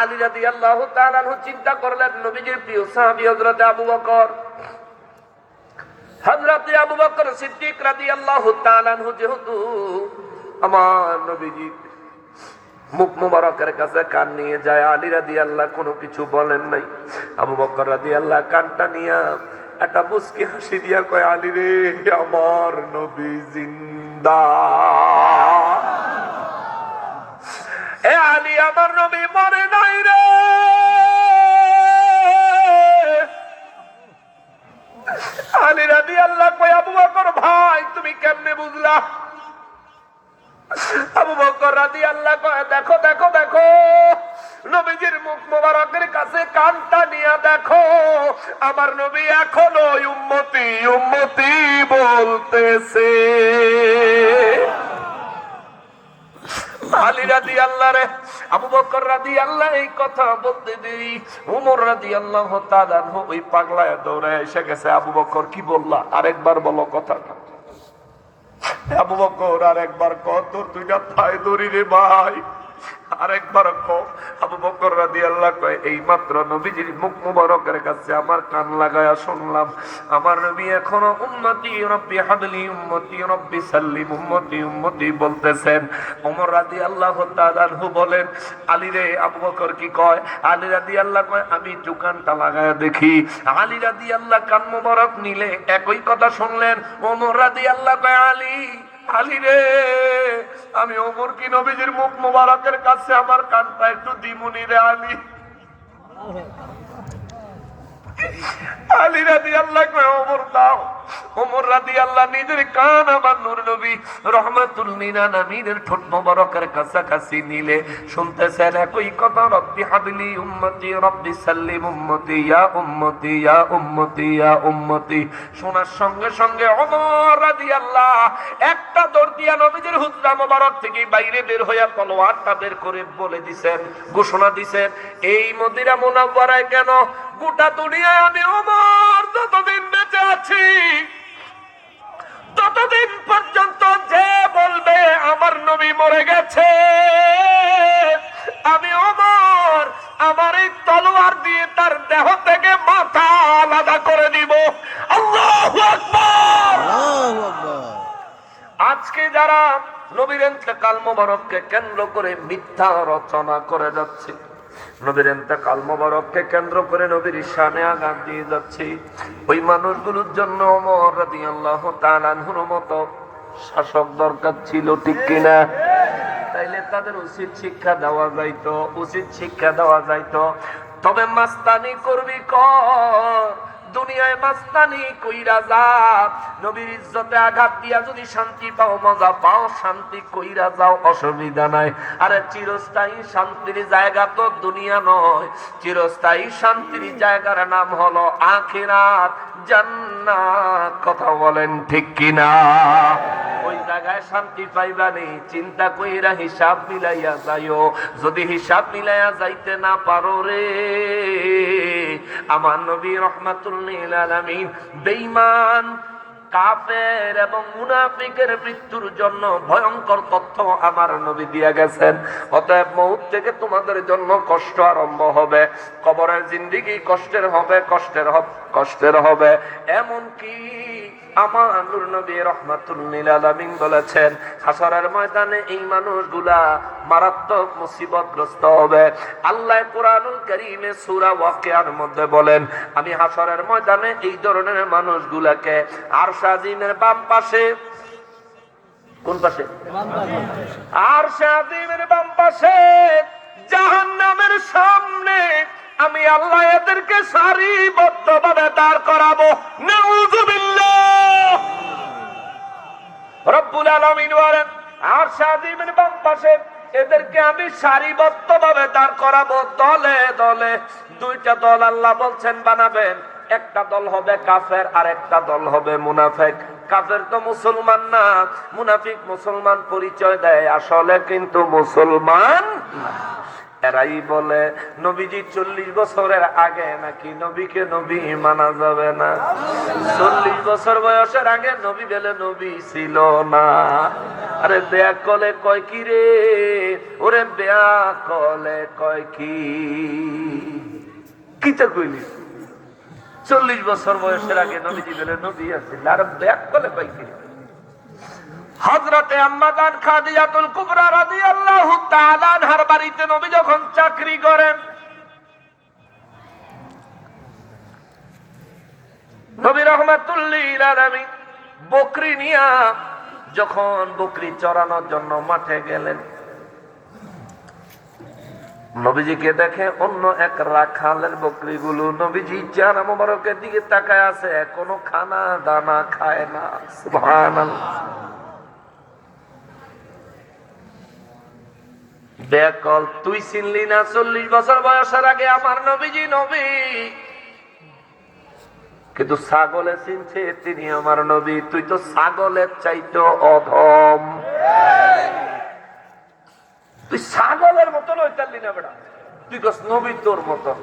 আলী রাদিয়াল্লাহু তাআলা আনহু চিন্তা করলেন নবীজির প্রিয় সাহাবী হযরত আবু বকর, হযরত আবু বকর সিদ্দিক রাদিয়াল্লাহু তাআলা আনহু যেহেতু আমার নবীজি মুখ মোবারকের কাছে কান নিয়ে যায়, আলী রাদিয়াল্লাহু কোনো কিছু বলেন নাই। আবু বকর রাদিয়াল্লাহু কানটা নিয়ে একটা মুস্কি হাসি দিয়া কয়, আলী রে আমার নবী জিন্দা, এ আলী আমার নবী মরে নাই রে। আলী রাদিয়াল্লাহু কয়, আবু বকর ভাই তুমি কেমনে বুঝলা? আবু বকর রাদিয়াল্লাহু কয়, দেখো দেখো দেখো নবীজির মুখ মোবারকের কাছে কানটা নিয়ে দেখো, আমার নবী এখনো উম্মতি উম্মতি বলতেছে। আলী রাদিয়াল্লাহু রে আবু বকর রাদিয়াল্লাহু এই কথা বলতে দেই ওমর রাদিয়াল্লাহু তাআলা আনহু ওই পাগলায় দৌড়ে এসে গেছে। আবু বকর কি বললা? আরেকবার বলো কথাটা। আবু বকর আরেকবার কত দুইটা পায়ে দড়ি রে ভাই, আরেকবার আবু বকর রাদিয়াল্লাহু কয় এই মাত্র নবীজির মুখ মুবারকের কাছে আমার কান লাগায়া শুনলাম আমার নবী এখনো উম্মতি রব্বি হাবলি উম্মতি রব্বি সাল্লিম উম্মতি উম্মতি বলতেছেন। ওমর রাদিয়াল্লাহু তাআলা আনহু বলেন আলী রে, আবু বকর কি কয়? আলী রাদিয়াল্লাহু কয় আমি দোকানটা লাগায়া দেখি। আলী রাদিয়াল্লাহু কান মুবারক নিলে একই কথা শুনলেন। ওমর রাদিয়াল্লাহু কয় আলী আলী রে, আমি ওমর কি নবীজির মুখ মুবারকের কাছে আমার কানটা একটু দিমুনি রে আলী। আলী রাদিয়াল্লাহু কয় ওমর দাও। ওমর রাদিয়াল্লাহু নিজের কান আমার নূর নবী রহমাতুল লিল আলামিনের ঠোঁট মুবারকের কাছাকাছি নিলে শুনতেছেন একই কথা, রব্বি হাবলি উম্মতি রব্বি সাল্লিম উম্মতি ইয়া উম্মতি ইয়া উম্মতি ইয়া উম্মতি। শোনার সঙ্গে সঙ্গে ওমর রাদিয়াল্লাহু একটা দৌড় দিয়া নবীজির হুজরা মুবারক থেকে বাইরে বের হইয়া তলোয়ারটা বের করে বলে দিবেন, ঘোষণা দিবেন, এই মদিনা মুনাওয়ারায় কেন গোটা দুনিয়ায় আমি ওমর যতদিন বেঁচে আছি ততদিন পর্যন্ত যে বলবে আমার নবী মরে গেছে, আমি ওমর আমার এই তলোয়ার দিয়ে তার দেহ থেকে মাথা আলাদা করে দিব। আল্লাহু আকবার। আল্লাহু আকবার। আজকে যারা নবীর ইন্তেকাল মোবারককে কেন্দ্র করে মিথ্যা রচনা করে যাচ্ছে, নবীর ইন্তেকাল মোবারককে কেন্দ্র করে নবীর শানে আঘাত দিয়ে যাচ্ছে, ওই মানুষগুলোর জন্য ওমর রাদিয়াল্লাহু তাআলা আনহুর মতো শাসক দরকার ছিল, ঠিক কিনা? তাইলে তাদের উচিত শিক্ষা দেওয়া যাইতো, উচিত শিক্ষা দেওয়া যাইতো। তবে মাস্তানি করবি কর, দুনিয়ায় মাস্তানি কইরা যা, নবীর ইজ্জতে আঘাত দিয়া যদি শান্তি পাও, মজা পাও, শান্তি কইরা যাও, অসুবিধা নাই। আরে চিরস্থায়ী শান্তির জায়গা তো দুনিয়া নয়, চিরস্থায়ী শান্তির জায়গার নাম হলো আখিরাত, জান্নাত। কথা বলেন ঠিক কিনা? ওই জায়গায় শান্তি পাইবানি, চিন্তা কইরা হিসাব মিলাইয়া যাইও। যদি হিসাব মিলাইয়া যাইতে না পারো রে, আমার নবী রহমাতুল লিল আলামিন বেঈমান, কাফের এবং মুনাফিকের মৃত্যুর জন্য ভয়ঙ্কর তথ্য আমার নবী দিয়ে গেছেন। অতএব মউত থেকে তোমাদের জন্য কষ্ট আরম্ভ হবে, কবরের জিন্দেগি কষ্টের হবে, কষ্টের হবে। এমন কি আমার নূর নবী রাহমাতুল লিল আলামিন বলেছেন, হাসরের ময়দানে এই মানুষগুলা মারাত্মক মুসিবতগ্রস্ত হবে। আল্লাহ কোরআনুল কারীমে সূরা ওয়াকিয়ার মধ্যে বলেন, আমি হাসরের ময়দানে এই ধরনের মানুষগুলাকে আরশ আজিমের বাম পাশে, কোন পাশে? আরশ আজিমের বাম পাশে, জাহান্নামের সামনে আমি আল্লাহ এদেরকে সারিবদ্ধভাবে দাঁড় করাবো। নাউযুবিল্লাহ। রব্বুল আলামিন বলেন, আরশ আজিমের বাম পাশে এদেরকে আমি সারিবদ্ধভাবে দাঁড় করাবো, দলে দলে। দুইটা দল আল্লাহ বলছেন বানাবেন, একটা দল হবে কাফের আর একটা দল হবে মুনাফিক। কাফের তো মুসলমান না, মুনাফিক মুসলমান পরিচয় দেয়, আসলে কিন্তু মুসলমান না। এরাই বলে নবীজি 40 বছরের আগে নাকি নবীকে নবী মানা যাবে না, 40 বছর বয়সের আগে নবী বলে নবী ছিল না। আরে বেয়া কলে কয় কি রে, ওরে বেয়া কলে কয় কি, কি তো কইলি? 40 বছর বয়সের আগে নবীজি বলে নবী আছে, আর বেয়া কলে কয় কি? হযরতে আম্মা জান খাদিজাতুল কুবরা রাদিয়াল্লাহু তাআলা আনহার বাড়িতে নবী যখন চাকরি করেন, নবী রাহমাতুল লিল আলামিন বকরি নিয়া যখন বকরি চরানোর জন্য মাঠে গেলেন, নবীজিকে দেখে অন্য এক রাখালের বকরিগুলো নবীজি চেহারা মোবারকের দিকে তাকায় আছে, কোনো খানা দানা খায় না। সুবহানাল্লাহ। বেকল, তুই চিনলি না 40 বছর বয়সের আগে আমার নবীজি নবী, কিন্তু ছাগলে চিনছে তিনি আমার নবী। তুই তো ছাগলের চাইতে অধম, তুই ছাগলের মতন হইতালি না বেটা, তুই কস নবী তোর মতন।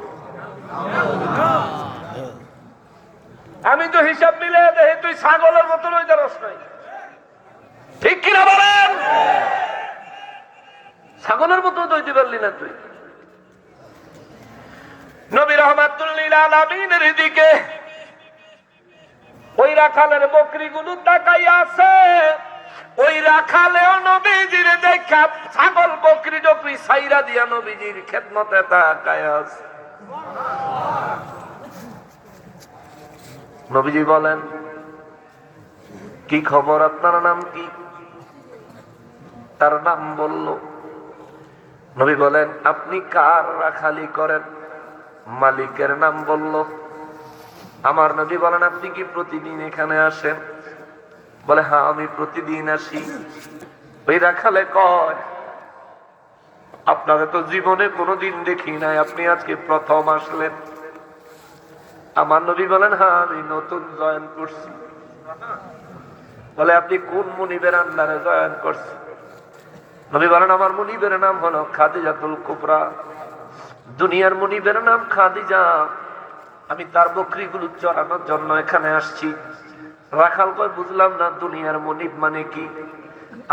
আমি তো হিসাব মিলে দেখি তুই ছাগলের মতন হইতে রস নাই, ঠিক কিনা বলেন? ছাগলের মতো দইতে পারলি না তুই। নবী রাহমাতুল লিল আলামিনের দিকে ওই রাখালের বকরিগুলো তাকাইয়া আছে। ওই রাখালেও নবীজির দেখা ছাগল বকরি ডকরি ছাইরা দিয়া নবীজির খেদমতে তাকাইয়া আছে। নবীজি বলেন, কি খবর, আপনার নাম কি? তার নাম বলল। নবী বলেন, আপনি কার রাখালি করেন? মালিকের নাম বলল। আমার নবী বলেন, আপনি কি প্রতিদিন এখানে আসেন? বলে, হ্যাঁ আমি প্রতিদিন আসি। ওই রাখালে কয়, আপনাকে তো জীবনে কোনোদিন দেখি নাই, আপনি আজকে প্রথম আসলেন। আমার নবী বলেন, হ্যাঁ আমি নতুন জয়েন করছি। বলে, আপনি কোন মুনিবের আন্ডারে জয়েন করছেন? নবী বলেন, আমার মুনিবের নাম হলো খাদিজাতুল কুবরা। দুনিয়ার মুনিবের নাম খাদিজা। আমি তার বকরিগুলো চড়ানোর জন্য এখানে আসছি। রাখাল কয়, বুঝলাম না দুনিয়ার মুনিব মানে কি?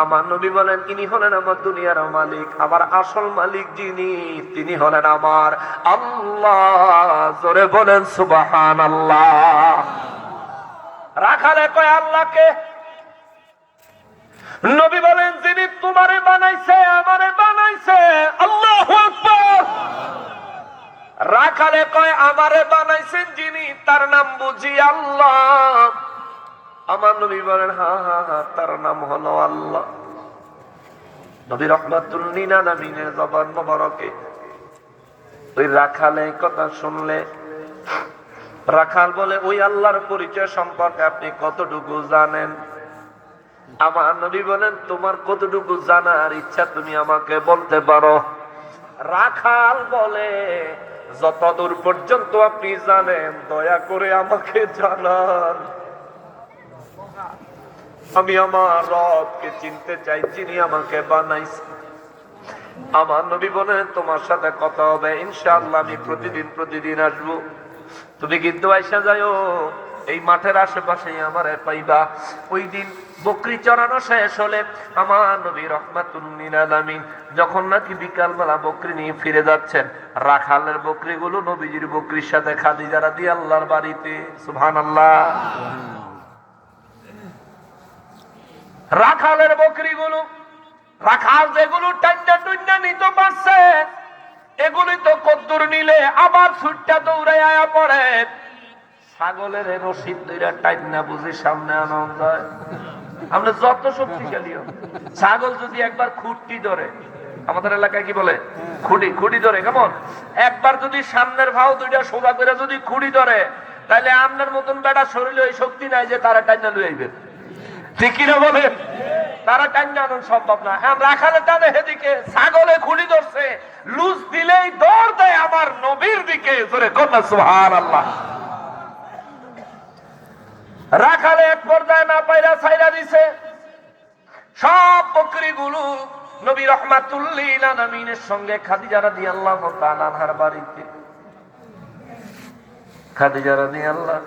আমার নবী বলেন, ইনি হলেন আমার দুনিয়ার মালিক। আমার আসল মালিক যিনি, তিনি হলেন আমার আল্লাহ। জোরে বলেন সুবহানাল্লাহ। রাখালে কয়, আল্লাহকে? নবী বলেন, যিনি তোমারে বানাইছে, আমারে বানাইছে। আল্লাহু আকবার। রাখালে কয়, আমারে বানাইছেন যিনি, তার নাম বুঝি আল্লাহ? আমার নবী বলেন, হ্যাঁ হ্যাঁ হ্যাঁ, তার নাম হলো আল্লাহ। নবী রাহমাতুল লিল আলামিনের জবান মোবারকে ওই রাখালে কথা শুনলে, রাখাল বলে, ওই আল্লাহর পরিচয় সম্পর্কে আপনি কতটুকু জানেন? আমার নবী বলেন, তোমার কতটুকু জানার ইচ্ছা তুমি আমাকে বলতে পারো। রাখাল বলে, যতদূর পর্যন্ত আপনি জানেন দয়া করে আমাকে জানান। আমি আমার রবকে চিনতে চাই, যিনি আমাকে বানাইছে। আমার নবী বলেন, তোমার সাথে কথা হবে ইনশাআল্লাহ, আমি প্রতিদিন আসবো। তুমি কিন্তু আইসা যাও, এই মাঠের আশেপাশে আমারে পাইবা। ওই দিন বকরি চড়ানো শেষ হলে আমার নবী রাহমাতুল লিল আলামিন যখন নাকি বিকালবেলা বকরি নিয়ে ফিরে যাচ্ছেন, রাখালের বকরিগুলো নবীজির বকরির সাথে খাদিজা রাদিয়াল্লাহর বাড়িতে। সুবহানাল্লাহ। রাখালের বকরিগুলো, রাখাল যেগুলো টান্ডা টুন্ডা নিতে পারছে, এগুলি তো কদ্দুর নিলে আবার ছুটটা দৌড়ে আয়া পড়ে। ছাগলের রশিদ দুইটা টাইনা বুঝি সামনে আনা যায়। আমরা যত শক্তিশালী হোক, ছাগল যদি একবার খুঁটি ধরে, আমাদের এলাকায় কি বলে, খুঁটি ধরে, কেমন একবার যদি সামনের ভাও দুইটা সোজা করে যদি খুঁটি ধরে, তাহলে আপনার মতন বেটা শরীরে ওই শক্তি নাই যে তারা টাইনা লুই আইবে। ঠিক কিনা বলেন? তারা টাইনা আনন্দ সম্ভব না। হ্যাঁ, রাখালে টানে এদিকে, ছাগলে খুঁটি ধরছে, লুজ দিলেই দৌড় দেয় আমার নবীর দিকে। জোরে কন্যা সুবহানাল্লাহ। রাখালে এক পর্যায়ে না পাইরা ছাইরা দিছে সব বকরিগুলো নবী রাহমাতুল লিল আলামিনের সঙ্গে খাদিজা রাদিয়াল্লাহু তাআলা আনহার বাড়িতে। খাদিজা রাদিয়াল্লাহু